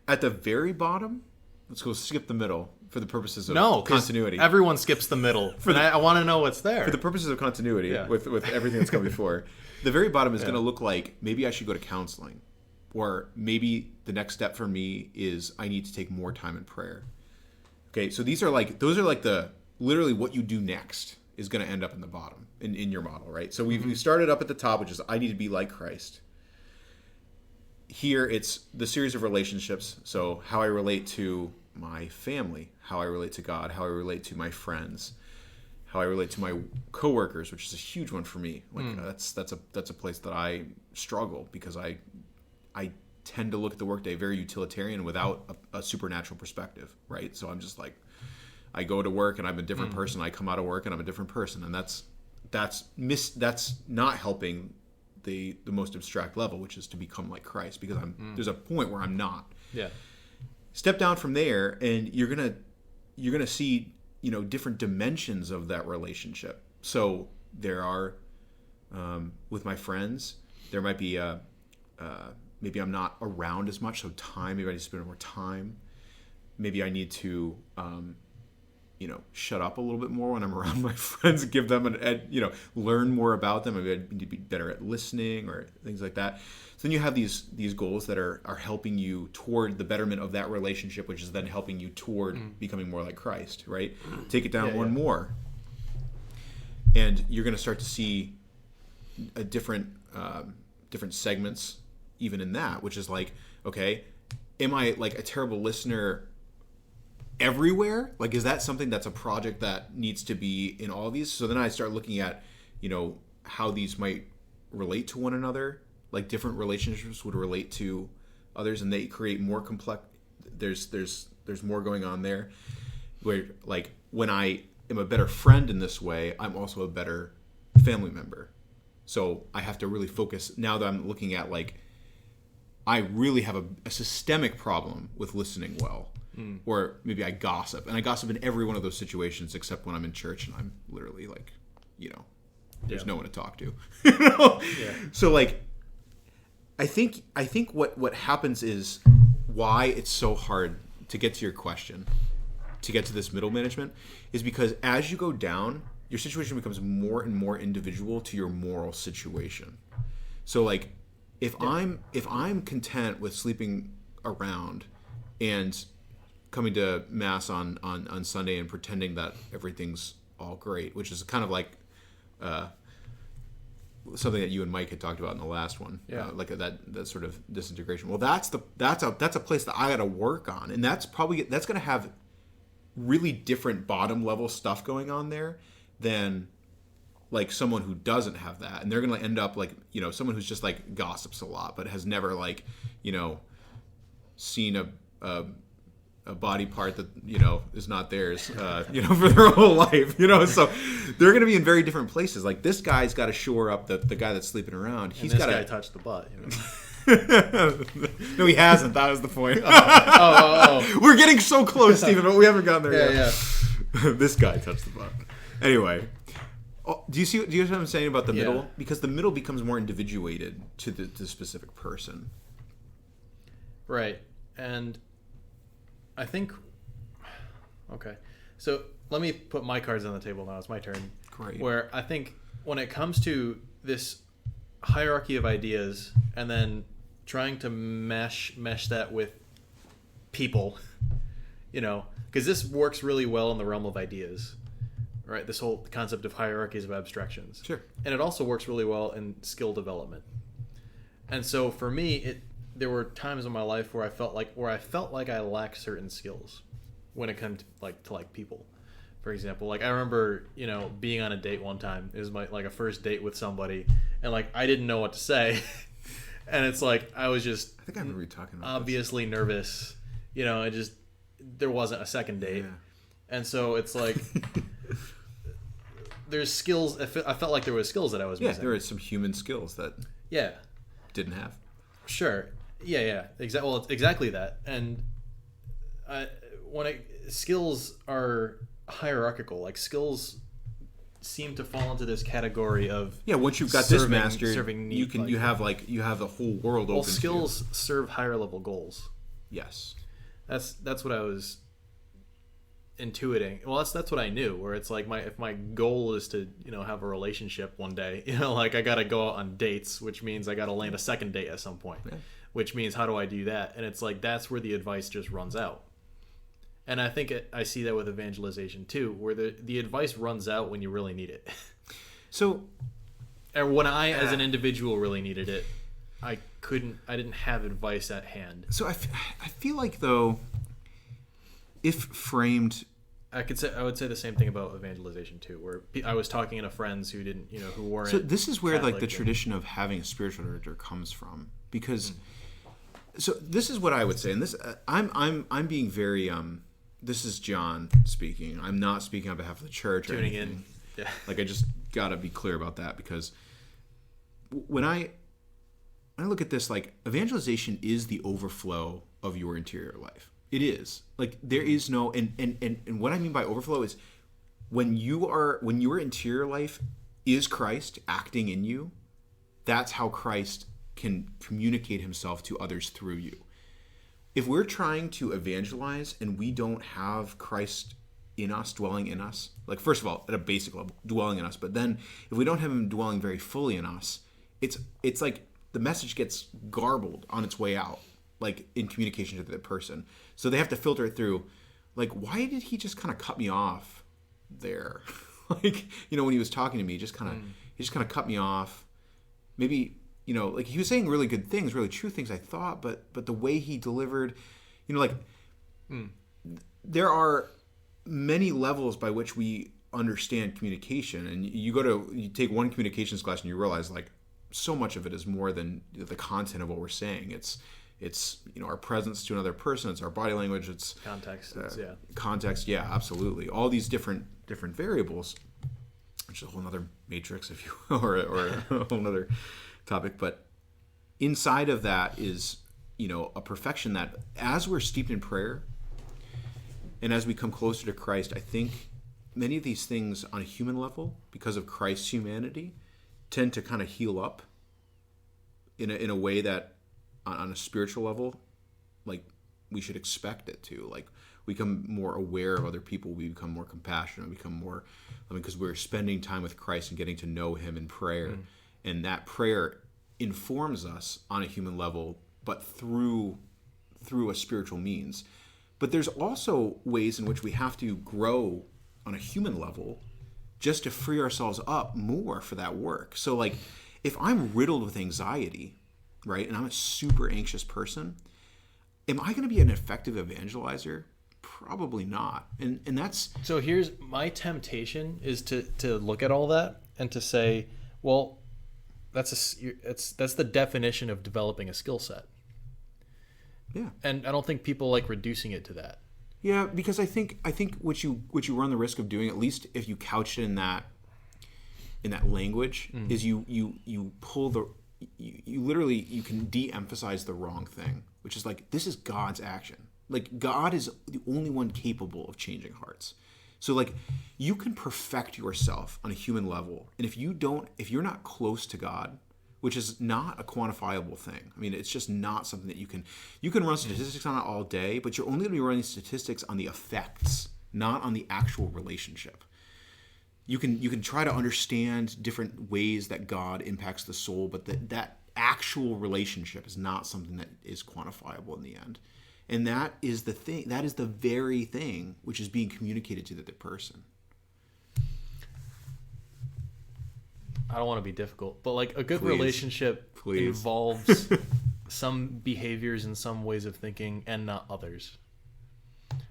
At the very bottom, let's go skip the middle for the purposes of continuity. Everyone skips the middle. I want to know what's there. For the purposes of continuity with everything that's come before. The very bottom is going to look like maybe I should go to counseling. Or maybe the next step for me is I need to take more time in prayer. Okay, so those are like the literally what you do next is going to end up in the bottom in your model, right? So we started up at the top, which is I need to be like Christ. Here it's the series of relationships. So how I relate to my family, how I relate to God, how I relate to my friends, how I relate to my coworkers, which is a huge one for me. Like that's a place that I struggle because I tend to look at the workday very utilitarian without a supernatural perspective, right? So I'm just like, I go to work and I'm a different person. I come out of work and I'm a different person, and that's not helping the most abstract level, which is to become like Christ, because there's a point where I'm not. Yeah. Step down from there, and you're gonna see different dimensions of that relationship. So there are with my friends, there might be maybe I'm not around as much, so time. Maybe I need to spend more time. Maybe I need to, shut up a little bit more when I'm around my friends, give them learn more about them. Maybe I need to be better at listening or things like that. So then you have these goals that are helping you toward the betterment of that relationship, which is then helping you toward becoming more like Christ, right? Take it down one more. And you're going to start to see a different segments even in that, which is like, okay, am I like a terrible listener everywhere? Like, is that something that's a project that needs to be in all of these? So then I start looking at, how these might relate to one another, like different relationships would relate to others, and they create more complex. There's more going on there, where like when I am a better friend in this way, I'm also a better family member. So I have to really focus now that I'm looking at like, I really have a systemic problem with listening well. Or maybe I gossip. And I gossip in every one of those situations except when I'm in church and I'm literally like, there's no one to talk to. So like, I think what happens is why it's so hard to get to your question, to get to this middle management, is because as you go down, your situation becomes more and more individual to your moral situation. So like, if I'm content with sleeping around and coming to mass on Sunday and pretending that everything's all great, which is kind of like something that you and Mike had talked about in the last one, like that sort of disintegration. Well, that's a place that I got to work on, and that's going to have really different bottom level stuff going on there than like someone who doesn't have that, and they're going to end up like someone who's just like gossips a lot but has never like seen a body part that is not theirs for their whole life, so they're going to be in very different places. Like this guy's got to shore up the guy that's sleeping around. He's got to touch the butt. No, he hasn't. That was the point. Oh. We're getting so close, Stephen, but we haven't gotten there yet. Yeah. This guy touched the button. Anyway, do you see what I'm saying about the middle? Because the middle becomes more individuated to the specific person. Right. And I think... Okay. So let me put my cards on the table now. It's my turn. Great. Where I think when it comes to this hierarchy of ideas and then trying to mesh that with people, because this works really well in the realm of ideas, right? This whole concept of hierarchies of abstractions. Sure. And it also works really well in skill development. And so for me, there were times in my life where I felt like I lacked certain skills when it comes to people. For example, I remember, being on a date one time. It was a first date with somebody, and I didn't know what to say. And it's I was just I think I remember you talking about obviously nervous. There wasn't a second date. Yeah. And so it's there's skills. I felt like there was skills that I was missing. Yeah, there were some human skills that didn't have. Sure. Yeah. Well, it's exactly that. And skills are hierarchical. Skills seem to fall into this category of once you've got this mastered, you have the whole world open. Well, skills serve higher level goals. Yes, that's what I was intuiting. Well, that's what I knew. Where it's if my goal is to have a relationship one day, I got to go out on dates, which means I got to land a second date at some point. Yeah. Which means how do I do that? And it's that's where the advice just runs out. And I think I see that with evangelization too, where the advice runs out when you really need it. So, or when I, as an individual, really needed it, I didn't have advice at hand. So I feel like, though, if framed... I would say the same thing about evangelization too, where I was talking to friends who didn't, who weren't. So this is where Catholic the tradition of having a spiritual director comes from, because... So this is what I would say, and this I'm being very this is John speaking. I'm not speaking on behalf of the church or tuning anything. in. Yeah. I just gotta be clear about that, because when I look at this, evangelization is the overflow of your interior life. It is. There is no and what I mean by overflow is when your interior life is Christ acting in you, that's how Christ can communicate himself to others through you. If we're trying to evangelize and we don't have Christ in us, dwelling in us, first of all, at a basic level, dwelling in us, but then if we don't have him dwelling very fully in us, it's like the message gets garbled on its way out, in communication to the person. So they have to filter it through, why did he just kind of cut me off there? When he was talking to me, he just kind of cut me off. Maybe... he was saying really good things, really true things, I thought, but the way he delivered, there are many levels by which we understand communication, and you take one communications class and you realize so much of it is more than the content of what we're saying. It's our presence to another person, it's our body language, it's context, context, absolutely. All these different variables, which is a whole other matrix, if you or a whole other topic, but inside of that is a perfection that, as we're steeped in prayer and as we come closer to Christ, I think many of these things on a human level, because of Christ's humanity, tend to kind of heal up in a way that on a spiritual level, we should expect it to. We become more aware of other people, we become more compassionate, we become more, because we're spending time with Christ and getting to know him in prayer. And that prayer informs us on a human level, but through a spiritual means. But there's also ways in which we have to grow on a human level just to free ourselves up more for that work. So if I'm riddled with anxiety, right, and I'm a super anxious person, am I going to be an effective evangelizer? Probably not. And that's... So here's my temptation is to look at all that and to say, well, that's the definition of developing a skill set. Yeah. And I don't think people like reducing it to that. Yeah, because I think what you run the risk of doing, at least if you couch it in that language, is you you literally, you can de-emphasize the wrong thing, which is like, this is God's action. Like, God is the only one capable of changing hearts. So like, you can perfect yourself on a human level, and if you're not close to God, which is not a quantifiable thing. I mean, it's just not something that you can run statistics on it all day, but you're only going to be running statistics on the effects, not on the actual relationship. You can try to understand different ways that God impacts the soul, but that actual relationship is not something that is quantifiable in the end. And that is the thing. That is the very thing which is being communicated to the person. I don't want to be difficult, but like a good Please. Relationship involves some behaviors and some ways of thinking and not others.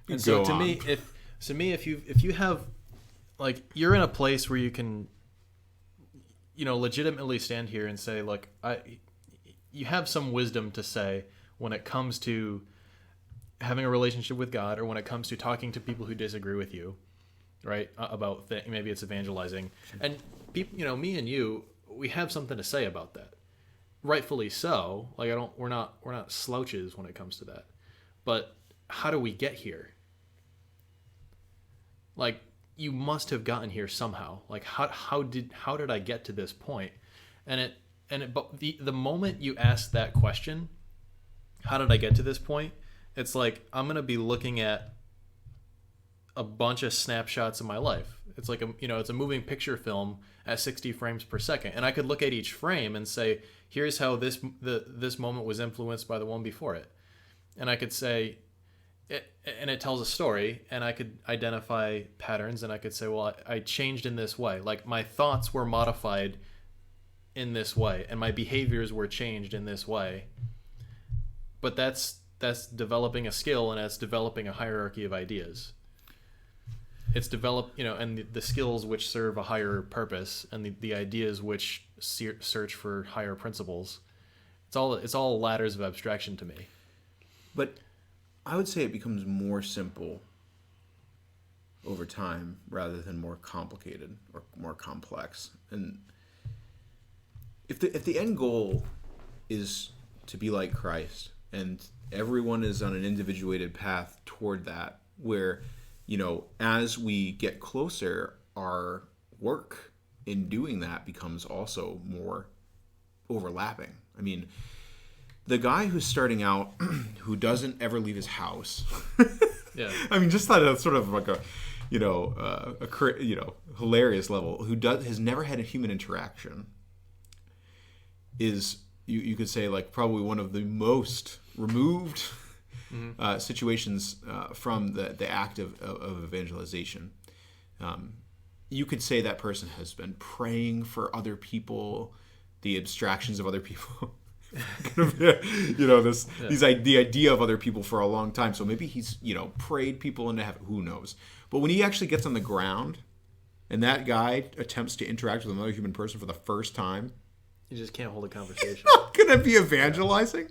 And so to me, if you have, like, you're in a place where you can, legitimately stand here and say, like, you have some wisdom to say when it comes to having a relationship with God, or when it comes to talking to people who disagree with you, right? About maybe it's evangelizing, and people, me and you, we have something to say about that, rightfully so. Like, we're not slouches when it comes to that. But how do we get here? Like, you must have gotten here somehow. Like, how did I get to this point? But the moment you ask that question, how did I get to this point? It's like, I'm going to be looking at a bunch of snapshots of my life. It's like it's a moving picture film at 60 frames per second, and I could look at each frame and say, here's how this moment was influenced by the one before it, and I could say, it tells a story, and I could identify patterns, and I could say, well, I changed in this way. Like, my thoughts were modified in this way, and my behaviors were changed in this way. But that's developing a skill, and that's developing a hierarchy of ideas. It's developed, and the skills which serve a higher purpose, and the ideas which search for higher principles. It's all ladders of abstraction to me. But I would say it becomes more simple over time rather than more complicated or more complex. And if the end goal is to be like Christ, and everyone is on an individuated path toward that, where, as we get closer, our work in doing that becomes also more overlapping. I mean, the guy who's starting out, who doesn't ever leave his house, yeah. I mean, just at a sort of like a hilarious level, who has never had a human interaction, is, you could say, like, probably one of the most removed situations from the act of evangelization. You could say that person has been praying for other people, the abstractions of other people. The idea of other people for a long time. So maybe he's prayed people into heaven. Who knows? But when he actually gets on the ground, and that guy attempts to interact with another human person for the first time, you just can't hold a conversation. Not gonna be evangelizing.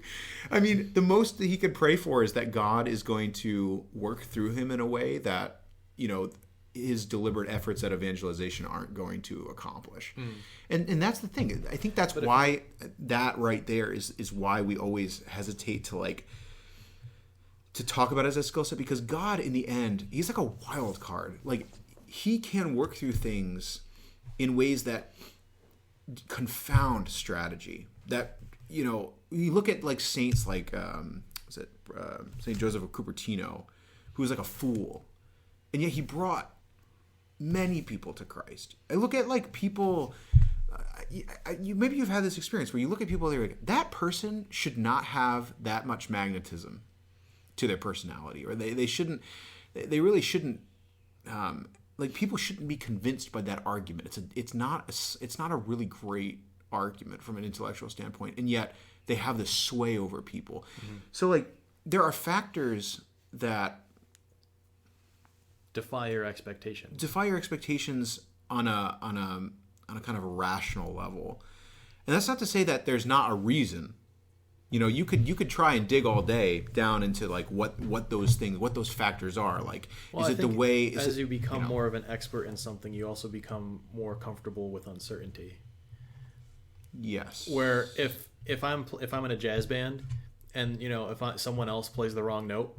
I mean, the most that he could pray for is that God is going to work through him in a way that his deliberate efforts at evangelization aren't going to accomplish. And that's the thing. I think that's why that right there is why we always hesitate to talk about it as a skill set, because God, in the end, he's like a wild card. Like, he can work through things in ways that confound strategy. That, you look at, like, saints like Saint Joseph of Cupertino, who was like a fool, and yet he brought many people to Christ. I look at, like, people. Maybe you've had this experience where you look at people, they're like, that person should not have that much magnetism to their personality, or they really shouldn't. Like, people shouldn't be convinced by that argument. It's not a really great argument from an intellectual standpoint, and yet they have this sway over people. Mm-hmm. So, like, there are factors that defy your expectations on a kind of a rational level. And that's not to say that there's not a reason. You could try and dig all day down into, like, what those factors are. Like, well, is it the way? As you become more of an expert in something, you also become more comfortable with uncertainty. Yes. Where if I'm in a jazz band, and someone else plays the wrong note,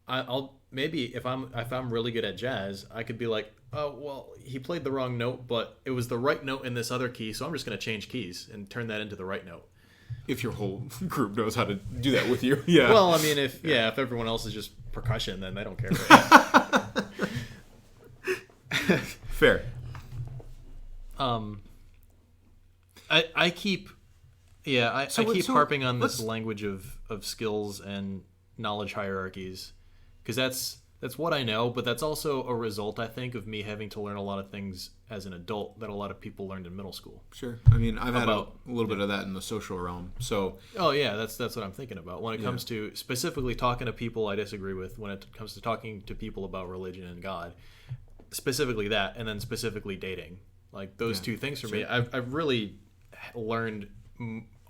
I'll maybe if I'm really good at jazz, I could be like, oh well, he played the wrong note, but it was the right note in this other key, so I'm just going to change keys and turn that into the right note. If your whole group knows how to do that with you, yeah. Well, I mean, if everyone else is just percussion, then they don't care. Fair. I keep harping on this language of skills and knowledge hierarchies, because that's what I know, but that's also a result, I think, of me having to learn a lot of things as an adult that a lot of people learned in middle school. Sure. I mean, I've had a little bit of that in the social realm. So. Oh yeah, that's what I'm thinking about when it comes to specifically talking to people I disagree with. When it comes to talking to people about religion and God, specifically that, and then specifically dating, like those two things for me. I've really learned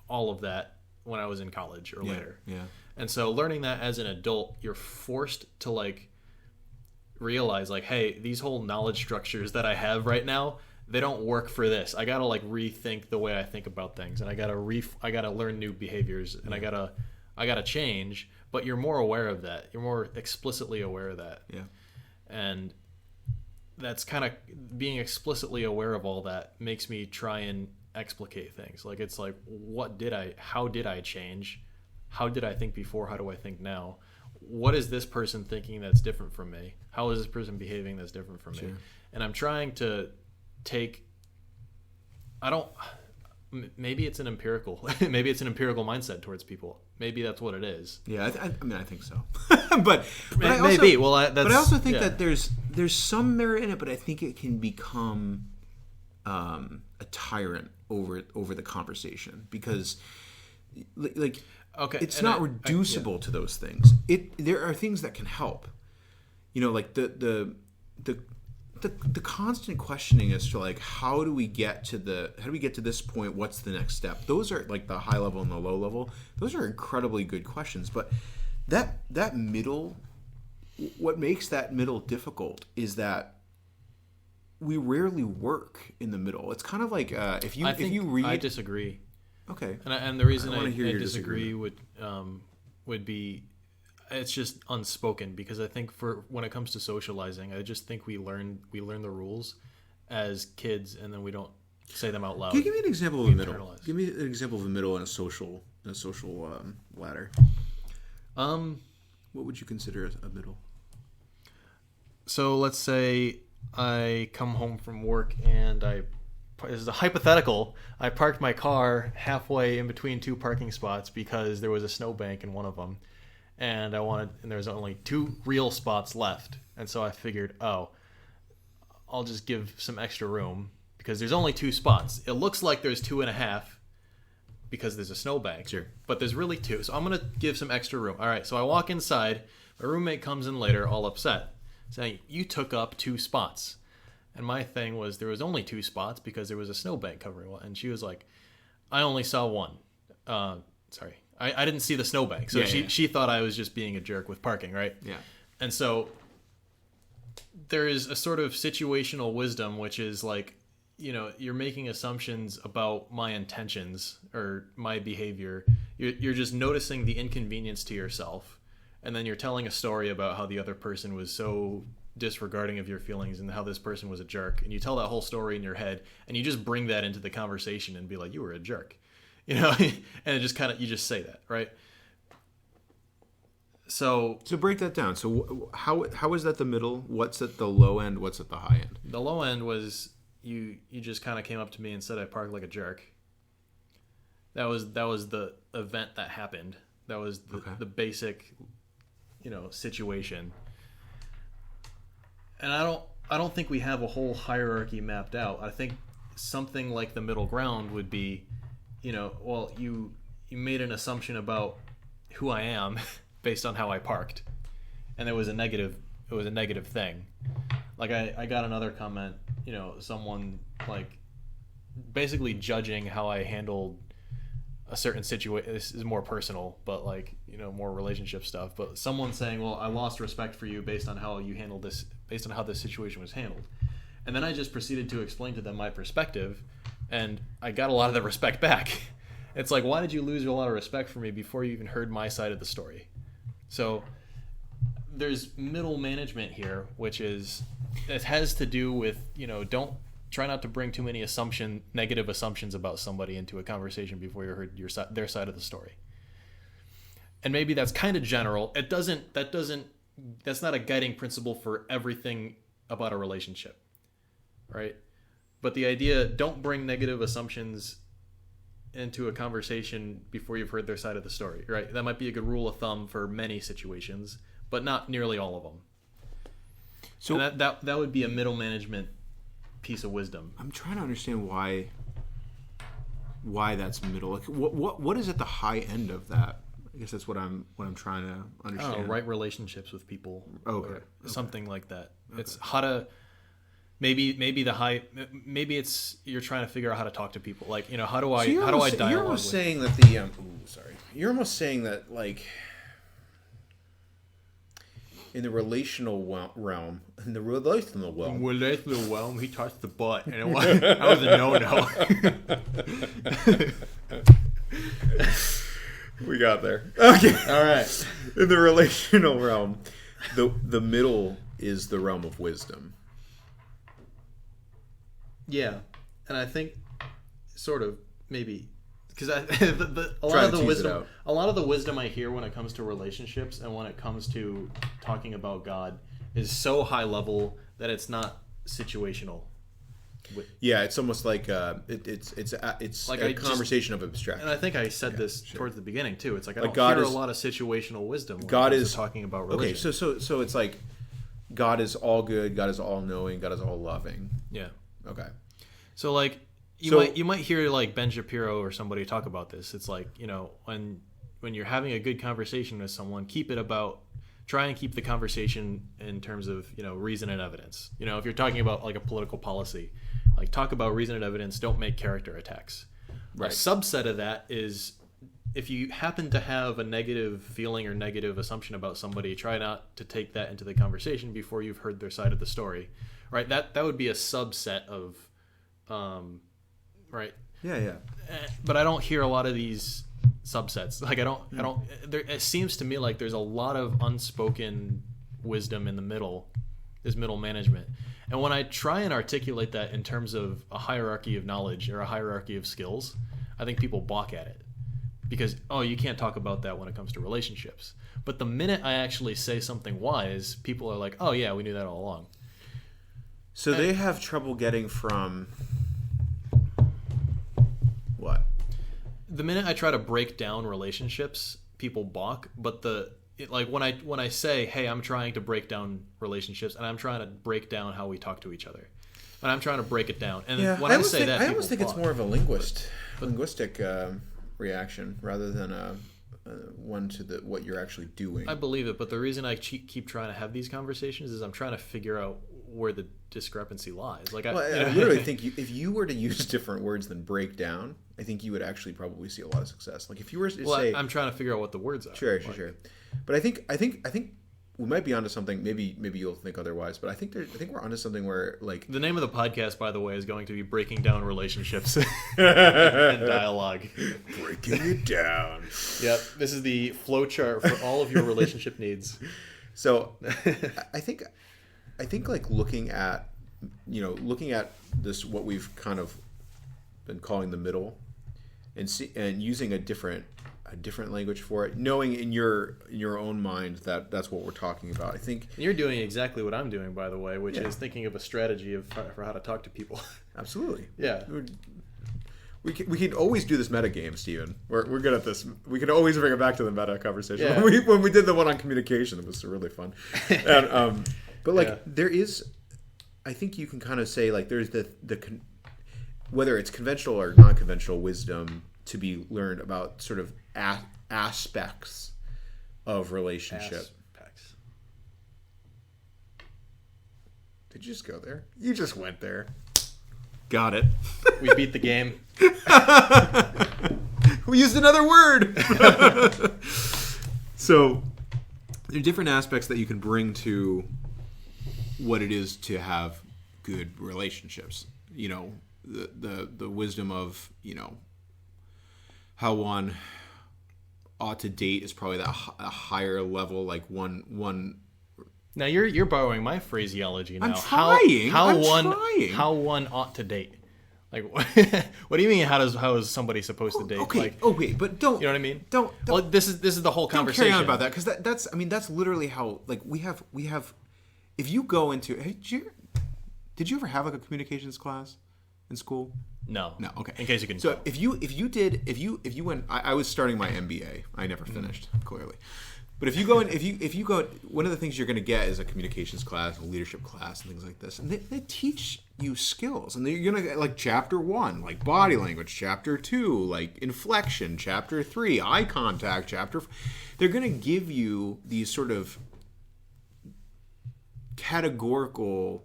all of that when I was in college or later. Yeah. And so learning that as an adult, you're forced to like realize like, hey, these whole knowledge structures that I have right now, they don't work for this. I gotta like rethink the way I think about things, and I gotta learn new behaviors, and I gotta change. But you're more aware of that. You're more explicitly aware of that. Yeah. And that's kind of being explicitly aware of all that makes me try and explicate things. Like it's like, how did I change? How did I think before? How do I think now? What is this person thinking that's different from me? How is this person behaving that's different from me? And I'm trying to take, maybe it's an empirical mindset towards people. Maybe that's what it is. Yeah, I mean, I think so. but maybe. But I also think that there's some merit in it, but I think it can become a tyrant over the conversation, because like it's not reducible to those things. There are things that can help, like the constant questioning as to like, how do we get to this point, what's the next step? Those are like the high level and the low level. Those are incredibly good questions, but that middle, what makes that middle difficult is that we rarely work in the middle. It's kind of like if you read. I disagree. Okay. And the reason I disagree would be, it's just unspoken, because I think when it comes to socializing, I just think we learn the rules as kids, and then we don't say them out loud. Can you give me an example of the middle? Give me an example of the middle in a social ladder. What would you consider a middle? So let's say I come home from work and this is a hypothetical, I parked my car halfway in between two parking spots because there was a snowbank in one of them, and there was only 2 real spots left. And so I figured, I'll just give some extra room because there's only 2 spots. It looks like there's 2.5 because there's a snowbank. Sure. But there's really 2. So I'm going to give some extra room. All right, so I walk inside. My roommate comes in later all upset, saying, you took up 2 spots. And my thing was, there was only 2 spots because there was a snowbank covering one. And she was like, I only saw 1. Sorry. I didn't see the snowbank. So she thought I was just being a jerk with parking, right? Yeah. And so there is a sort of situational wisdom, which is like, you're making assumptions about my intentions or my behavior. You're just noticing the inconvenience to yourself. And then you're telling a story about how the other person was so disregarding of your feelings and how this person was a jerk, and you tell that whole story in your head, and you just bring that into the conversation and be like, you were a jerk, and it just kind of, you just say that, right? So break that down. So how is that the middle? What's at the low end? What's at the high end? The low end was you just kind of came up to me and said I parked like a jerk. That was the event that happened. That was the basic situation. And I don't think we have a whole hierarchy mapped out. I think something like the middle ground would be, you made an assumption about who I am based on how I parked, and it was a negative thing. Like I got another comment, someone like basically judging how I handled a certain situation. This is more personal, but like, more relationship stuff. But someone saying, well, I lost respect for you based on how you handled this, based on how this situation was handled. And then I just proceeded to explain to them my perspective. And I got a lot of that respect back. It's like, why did you lose a lot of respect for me before you even heard my side of the story? So there's middle management here, which is, it has to do with, don't try not to bring too many negative assumptions about somebody into a conversation before you heard their side of the story. And maybe that's kind of general. That's not a guiding principle for everything about a relationship, right? But the idea, don't bring negative assumptions into a conversation before you've heard their side of the story, right? That might be a good rule of thumb for many situations, but not nearly all of them. So that would be a middle management piece of wisdom. I'm trying to understand why that's middle. Like, what is at the high end of that? I guess that's what I'm trying to understand. Right relationships with people. Okay. Something like that. Okay. It's how to maybe it's you're trying to figure out how to talk to people. Like, how do I dialogue? You're almost saying that You're almost saying that, like, in the relational realm, he touched the butt, and that was a no-no. We got there. Okay. All right. In the relational realm, the middle is the realm of wisdom. Yeah, and I think sort of maybe because a lot of the wisdom I hear when it comes to relationships and when it comes to talking about God is so high level that it's not situational. Yeah, it's almost like it's like a conversation of abstraction. And I think I said this towards the beginning too. It's like I don't hear a lot of situational wisdom when God is talking about religion. Okay, so it's like God is all good, God is all knowing, God is all loving. Yeah. Okay. So like you might hear like Ben Shapiro or somebody talk about this. It's like, when you're having a good conversation with someone, try and keep the conversation in terms of, reason and evidence. If you're talking about like a political policy, like talk about reason and evidence, don't make character attacks. Right. A subset of that is if you happen to have a negative feeling or negative assumption about somebody, try not to take that into the conversation before you've heard their side of the story. Right? That would be a subset of right. Yeah. But I don't hear a lot of these subsets. Like it seems to me like there's a lot of unspoken wisdom in the middle, is middle management. And when I try and articulate that in terms of a hierarchy of knowledge or a hierarchy of skills, I think people balk at it because, you can't talk about that when it comes to relationships. But the minute I actually say something wise, people are like, oh yeah, we knew that all along. So they have trouble getting from what? The minute I try to break down relationships, people balk. But when I say, "Hey, I'm trying to break down relationships, and I'm trying to break down how we talk to each other," and I'm trying to break it down, and when I say that, I almost think it's more of a linguistic reaction rather than one to what you're actually doing. I believe it, but the reason I keep trying to have these conversations is I'm trying to figure out where the discrepancy lies. Like, I literally think if you were to use different words than break down, I think you would actually probably see a lot of success. Like if you were to say, I'm trying to figure out what the words are. Sure. But I think we might be onto something. Maybe you'll think otherwise, but I think we're onto something where, like, the name of the podcast, by the way, is going to be Breaking Down Relationships and Dialogue. Breaking it down. Yep, this is the flow chart for all of your relationship needs. So, I think like looking at this, what we've kind of been calling the middle, and using a different language for it, knowing in your own mind that that's what we're talking about. I think you're doing exactly what I'm doing, by the way, which is thinking of a strategy for how to talk to people. Absolutely. Yeah. We can always do this meta game, Steven. We're good at this. We can always bring it back to the meta conversation. Yeah. When we did the one on communication, it was really fun. And, but there is, I think you can kind of say, like, there's whether it's conventional or non-conventional wisdom to be learned about sort of aspects of relationship. Did you just go there? You just went there. Got it. We beat the game. We used another word. So there are different aspects that you can bring to what it is to have good relationships. the wisdom of, how one ought to date is probably a higher level, like one. Now you're borrowing my phraseology now. I'm trying. How one ought to date. Like, what do you mean? How is somebody supposed to date? Okay. Like, okay, but don't. You know what I mean? Don't. Well, this is the whole conversation. Don't carry on about that, because that's literally how, like, we have. If you go into, did you ever have like a communications class in school? No. Okay. In case you can. So if you went, I was starting my MBA. I never finished, clearly. But if you go, one of the things you're going to get is a communications class, a leadership class, and things like this. And they teach you skills, and you're going to get like chapter 1, like body language, chapter 2, like inflection, chapter 3, eye contact, they're going to give you these sort of categorical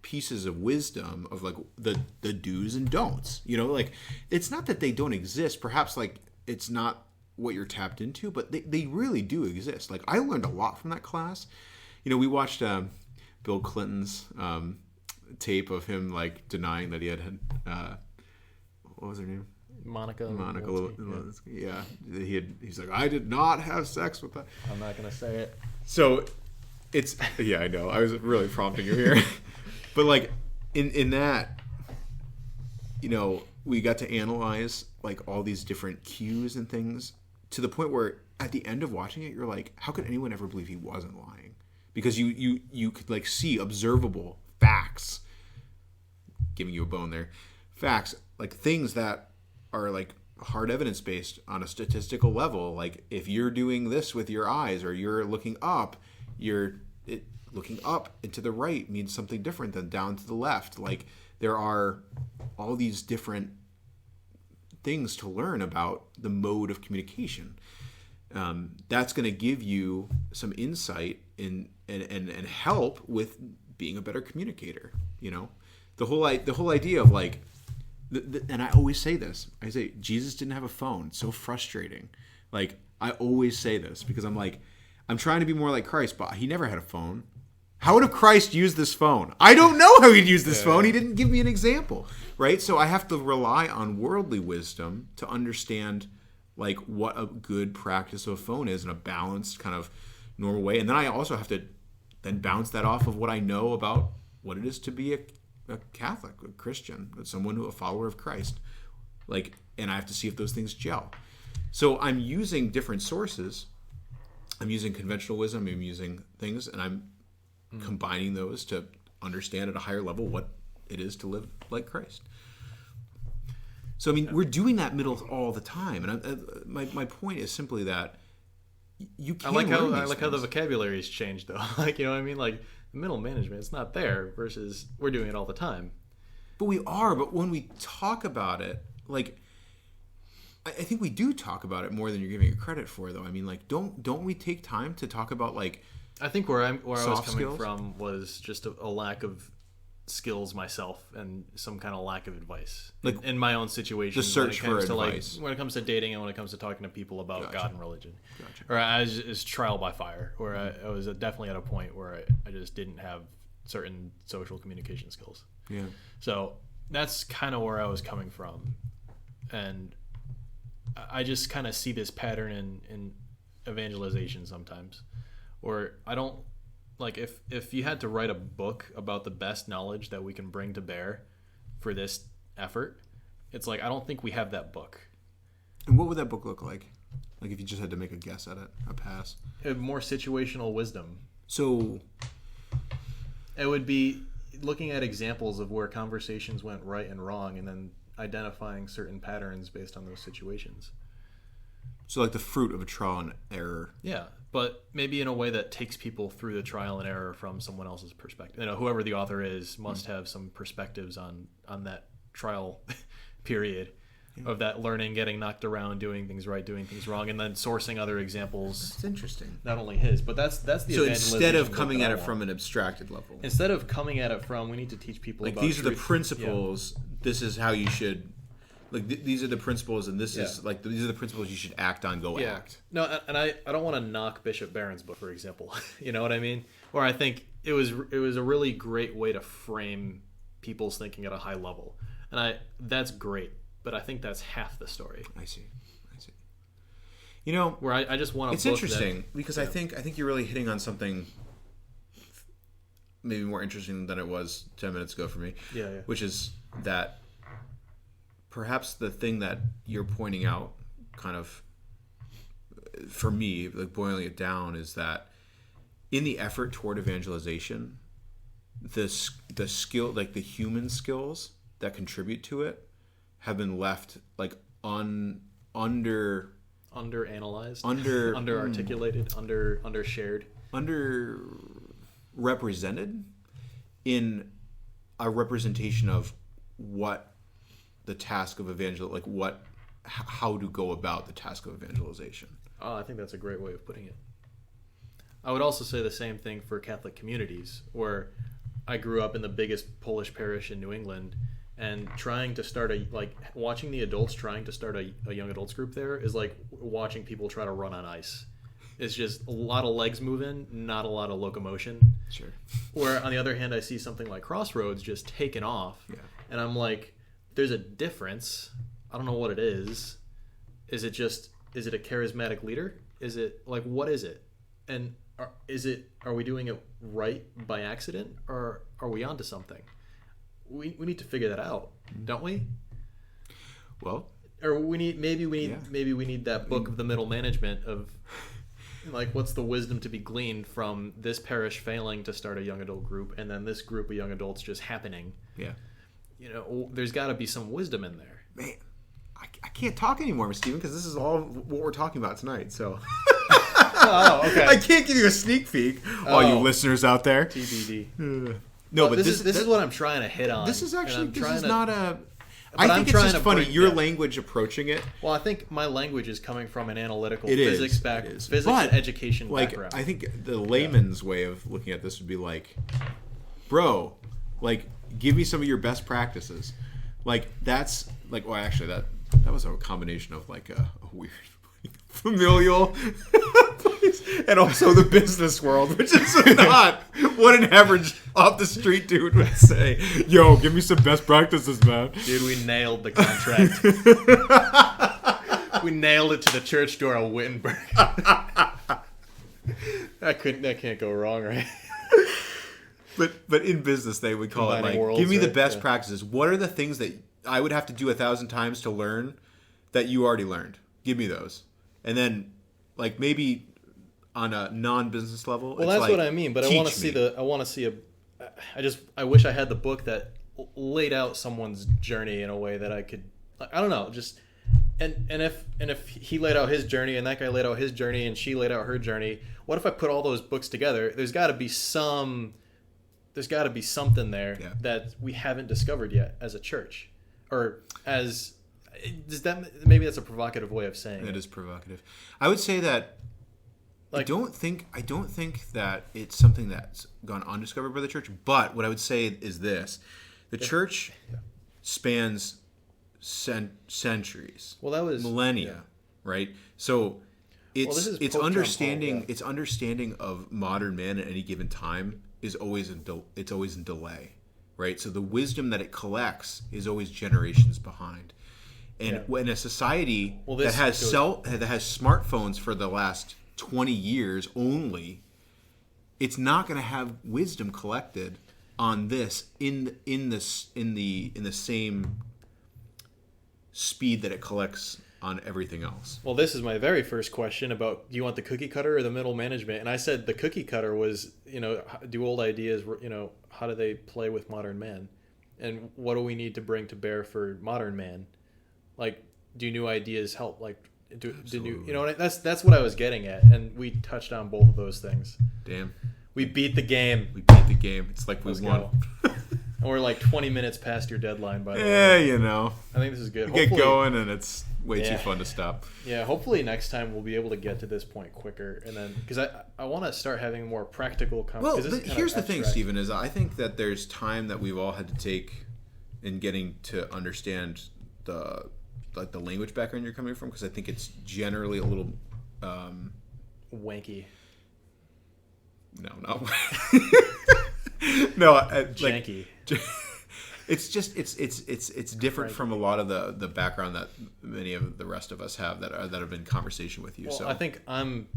pieces of wisdom of like the do's and don'ts. Like, it's not that they don't exist. Perhaps like it's not what you're tapped into, but they really do exist. Like, I learned a lot from that class. We watched Bill Clinton's tape of him like denying that he had what was her name? Monica Lewinsky. Yeah. He's like, I did not have sex with that. I'm not gonna say it. So it's, yeah, I know. I was really prompting you here. But like in that, we got to analyze like all these different cues and things, to the point where at the end of watching it, you're like, how could anyone ever believe he wasn't lying? Because you could like see observable facts, giving you a bone there, facts, like things that are like hard evidence based on a statistical level. Like, if you're doing this with your eyes, or you're looking up, looking up and to the right means something different than down to the left. Like, there are all these different things to learn about the mode of communication. That's going to give you some insight and help with being a better communicator. The whole idea of like, and I always say this. I say Jesus didn't have a phone. It's so frustrating. Like, I always say this because I'm like, I'm trying to be more like Christ, but he never had a phone. How would have Christ used this phone? I don't know how he'd use this phone. He didn't give me an example, right? So I have to rely on worldly wisdom to understand like what a good practice of a phone is in a balanced kind of normal way. And then I also have to then bounce that off of what I know about what it is to be a Catholic, a Christian, someone a follower of Christ. Like, and I have to see if those things gel. So I'm using different sources. I'm using conventional wisdom. I'm using things, and I'm combining those to understand at a higher level what it is to live like Christ. So, I mean, we're doing that middle all the time. And my point is simply that you can't I like how the vocabulary has changed, though. Like, you know what I mean? Like, the middle management, it's not there versus we're doing it all the time. But we are. But when we talk about it, like, I think we do talk about it more than you're giving it credit for, though. I mean, like, don't we take time to talk about, like, I think where I was coming skills? from was just a lack of skills myself and some kind of lack of advice, like in my own situation. The search for advice. When it comes to dating and when it comes to talking to people about God and religion. Gotcha. Or as trial by fire, where I was definitely at a point where I just didn't have certain social communication skills. Yeah. So that's kind of where I was coming from. And I just kind of see this pattern in evangelization sometimes, or I don't, like, if you had to write a book about the best knowledge that we can bring to bear for this effort, it's like, I don't think we have that book. And what would that book look like? Like, if you just had to make a guess at it, a pass? More situational wisdom. So it would be looking at examples of where conversations went right and wrong, and then identifying certain patterns based on those situations. So like the fruit of a trial and error. Yeah, but maybe in a way that takes people through the trial and error from someone else's perspective. You know, whoever the author is must have some perspectives on that trial period of that learning, getting knocked around, doing things right, doing things wrong, and then sourcing other examples. That's interesting. Not only his, but that's the so instead of coming at it from an abstracted level. Instead of coming at it from, we need to teach people like about these truth. are the principles. Yeah. This is how you should. Like these are the principles, and this is like these are the principles you should act on. Go act. No, and I don't want to knock Bishop Barron's book, for example. You know what I mean? Or I think it was a really great way to frame people's thinking at a high level. And that's great, but I think that's half the story. I see. You know, where I just want to. It's interesting because I think you're really hitting on something maybe more interesting than it was 10 minutes ago for me. Yeah. Which is that perhaps the thing that you're pointing out, kind of, for me, like boiling it down, is that in the effort toward evangelization, the skill, like the human skills that contribute to it, have been left like underanalyzed, underarticulated, undershared, underrepresented in a representation of what the task of how to go about the task of evangelization. Oh, I think that's a great way of putting it. I would also say the same thing for Catholic communities, where I grew up in the biggest Polish parish in New England, and trying to start watching the adults trying to start a young adults group there is like watching people try to run on ice. It's just a lot of legs moving, not a lot of locomotion. Sure. Where on the other hand, I see something like Crossroads just taking off, and I'm like, there's a difference. I don't know what it is. Is it a charismatic leader? Is it like, what is it? And are we doing it right by accident, or are we onto something? We need to figure that out, don't we? Well, or maybe we need that book of the middle management of like, what's the wisdom to be gleaned from this parish failing to start a young adult group, and then this group of young adults just happening. Yeah. There's got to be some wisdom in there. Man, I can't talk anymore, Steven, because this is all what we're talking about tonight. So. Oh, okay. I can't give you a sneak peek, all you listeners out there. TBD. No, but this is what I'm trying to hit on. This is actually not a. But I think it's just funny your language approaching it. Well, I think my language is coming from an analytical physics and education background. I think the layman's way of looking at this would be like, bro, like, give me some of your best practices. Like, that's like, well, actually that was a combination of like a weird familial place and also the business world, which is not what an average off the street dude would say. Yo, give me some best practices, man. Dude, we nailed the contract. We nailed it to the church door of Wittenberg. That can't go wrong, right? But in business they would call Combining it like, worlds, give me the right? best practices. What are the things that I would have to do 1,000 times to learn that you already learned? Give me those. And then, like, maybe on a non-business level. Well, that's like, what I mean. But I want to see I wish I had the book that laid out someone's journey in a way that I could. I don't know. Just and if he laid out his journey and that guy laid out his journey and she laid out her journey, what if I put all those books together? There's got to be something there that we haven't discovered yet as a church, or as. Maybe that's a provocative way of saying it. It is provocative. I would say that like, I don't think that it's something that's gone undiscovered by the church. But what I would say is this: the church spans centuries. Well, that was millennia, right? So it's understanding. Paul, Its understanding of modern man at any given time is always in delay, right? So the wisdom that it collects is always generations behind. And when a society that has smartphones for the last 20 years only, it's not going to have wisdom collected on this in the same speed that it collects on everything else. Well, this is my very first question about, do you want the cookie cutter or the middle management? And I said the cookie cutter was, do old ideas, how do they play with modern man? And what do we need to bring to bear for modern man? Like, do new ideas help? Like, do new, that's what I was getting at, and we touched on both of those things. Damn, we beat the game. It's like we won. And we're like 20 minutes past your deadline, by the way. Yeah, I think this is good. Get going, and it's way too fun to stop. Yeah, hopefully next time we'll be able to get to this point quicker, and then because I want to start having more practical conversations. Well, here's the thing, Stephen, is I think that there's time that we've all had to take in getting to understand the language background you're coming from, because I think it's generally a little wanky. No, not no, janky. It's just it's different from a lot of the background that many of the rest of us have that have been in conversation with you. Well, so I think I'm.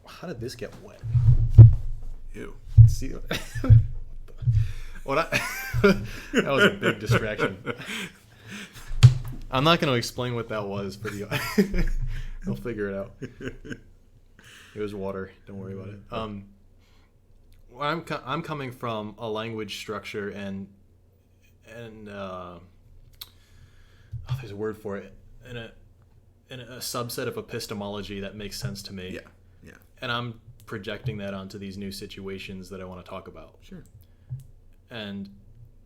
How did this get wet? Ew. See, that was a big distraction. I'm not going to explain what that was for you. I'll figure it out. It was water. Don't worry about it. I'm coming from a language structure and there's a word for it, in a subset of epistemology that makes sense to me. Yeah. And I'm projecting that onto these new situations that I want to talk about. Sure. And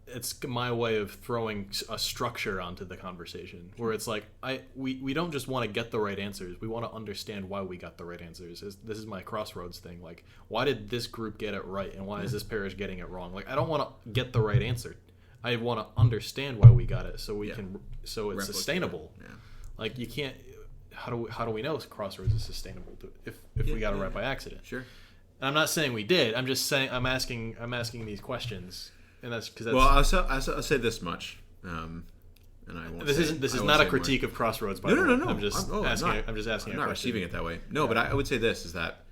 it's my way of throwing a structure onto the conversation where it's like we don't just want to get the right answers. We want to understand why we got the right answers. This is my crossroads thing. Like, why did this group get it right and why is this parish getting it wrong? Like, I don't want to get the right answer. I want to understand why we got it so we can it's replicate sustainable. Yeah. Like, you can't. How do we know crossroads is sustaceable if we got it right by accident? Sure. And I'm not saying we did. I'm just saying I'm asking these questions. And that's because well, I'll say this much, and I won't. This is not a critique of Crossroads. By the way. No. I'm just asking. I'm just asking. I'm not receiving it that way. No, but I would say this is that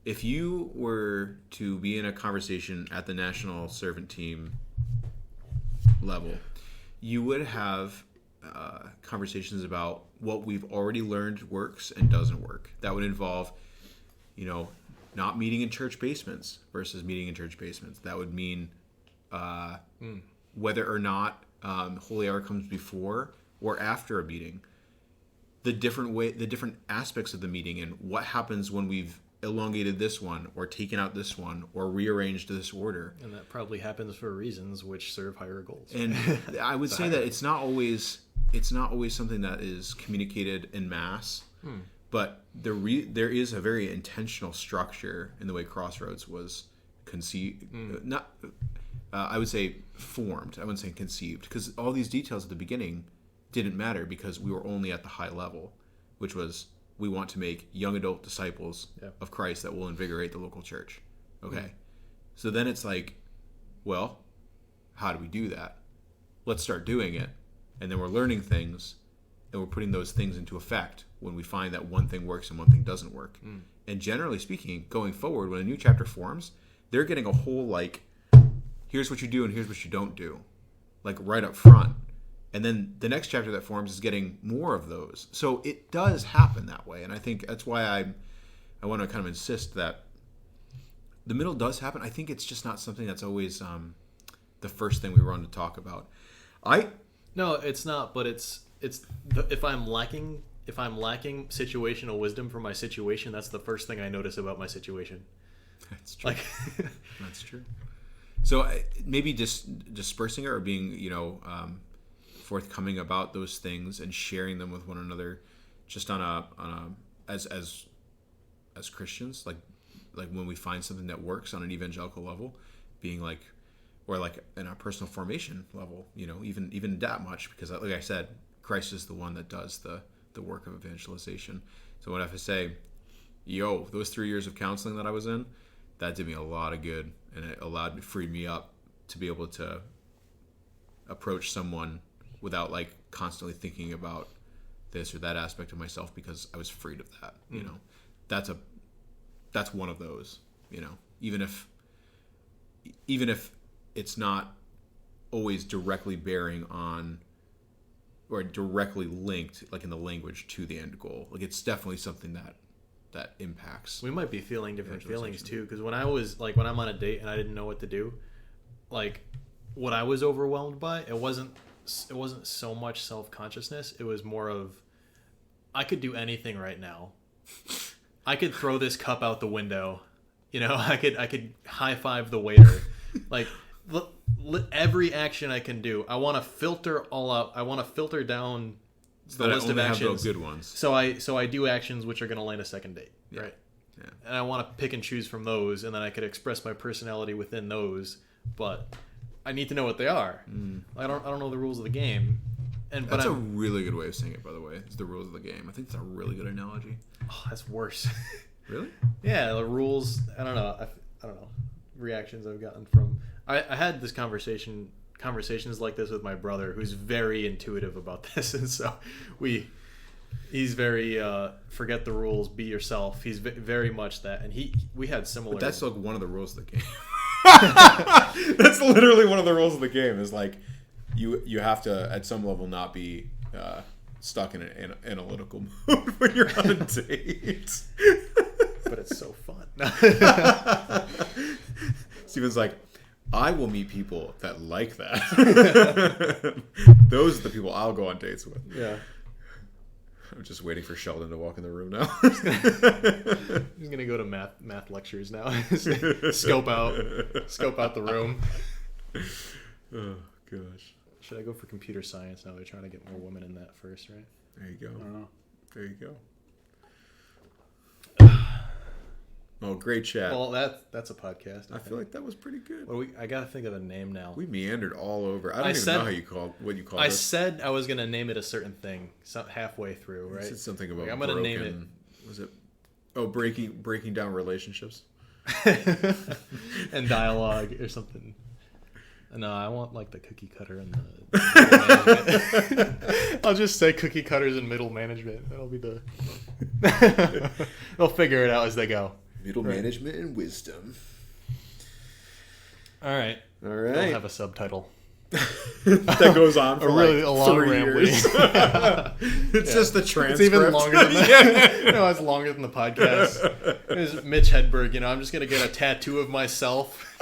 if you were to be in a conversation at the national servant team level, you would have conversations about what we've already learned works and doesn't work. That would involve, not meeting in church basements versus meeting in church basements. That would mean whether or not Holy Hour comes before or after a meeting, the different aspects of the meeting, and what happens when we've elongated this one or taken out this one or rearranged this order. And that probably happens for reasons which serve higher goals. And I would say that it's not always something that is communicated en masse, but there is a very intentional structure in the way Crossroads was conceived. I would say formed. I wouldn't say conceived, because all these details at the beginning didn't matter because we were only at the high level, which was we want to make young adult disciples of Christ that will invigorate the local church. Okay. So then it's like, well, how do we do that? Let's start doing it. And then we're learning things and we're putting those things into effect when we find that one thing works and one thing doesn't work. And generally speaking, going forward, when a new chapter forms, they're getting a whole, here's what you do and here's what you don't do, right up front. And then the next chapter that forms is getting more of those. So it does happen that way. And I think that's why I want to kind of insist that the middle does happen. I think it's just not something that's always the first thing we run to talk about. No, it's not, but it's if I'm lacking situational wisdom for my situation, that's the first thing I notice about my situation. That's true. That's true. So maybe just dispersing it or being, forthcoming about those things and sharing them with one another, just as Christians, like when we find something that works on an evangelical level, being or in our personal formation level, even that much, because like I said, Christ is the one that does the work of evangelization. So what I have to say, those 3 years of counseling that I was in, that did me a lot of good, and it freed me up to be able to approach someone without constantly thinking about this or that aspect of myself, because I was freed of that. That's one of those. Even if it's not always directly bearing on or directly linked, in the language, to the end goal. It's definitely something that impacts. We might be feeling different feelings too, because when I was when I'm on a date and I didn't know what to do, what I was overwhelmed by, it wasn't so much self-consciousness. It was more of, I could do anything right now. I could throw this cup out the window. I could high five the waiter. Every action I can do, I want to filter all out. I want to filter down the list of actions. Have good ones. So I do actions which are going to land a second date, right? Yeah. And I want to pick and choose from those, and then I could express my personality within those. But I need to know what they are. I don't know the rules of the game. That's a really good way of saying it, by the way. It's the rules of the game. I think that's a really good analogy. Oh, that's worse. Really? Yeah, the rules. I don't know. I don't know. Reactions I've gotten from. I had this conversation conversations like this with my brother, who's very intuitive about this, and so he's very forget the rules, be yourself. He's very much that, and we had similar. But that's like one of the rules of the game. That's literally one of the rules of the game. Is like you have to at some level not be stuck in an analytical mode when you're on a date. But it's so fun. Steven's like, I will meet people that like that. Those are the people I'll go on dates with. Yeah. I'm just waiting for Sheldon to walk in the room now. He's gonna go to math lectures now. Scope out the room. Oh gosh. Should I go for computer science now? They're trying to get more women in that first, right? There you go. I don't know. There you go. Oh, great chat. Well, that's a podcast. I feel like that was pretty good. Well, I gotta think of a name now. We meandered all over. I don't even know what you call it. I said I was gonna name it a certain thing halfway through, right? You said something about I'm gonna name it. Was it? Oh, breaking down relationships and dialogue or something. No, I want like the cookie cutter and the I'll just say cookie cutters and middle management. That'll be the. They'll figure it out as they go. Middle management and wisdom. All right. They'll have a subtitle that goes on for really like a long 3 rambling. years. It's just the transcript. It's even longer than that. No, it's longer than the podcast. It's Mitch Hedberg. I'm just gonna get a tattoo of myself,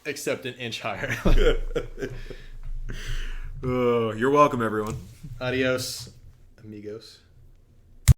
except an inch higher. Oh, you're welcome, everyone. Adios, amigos.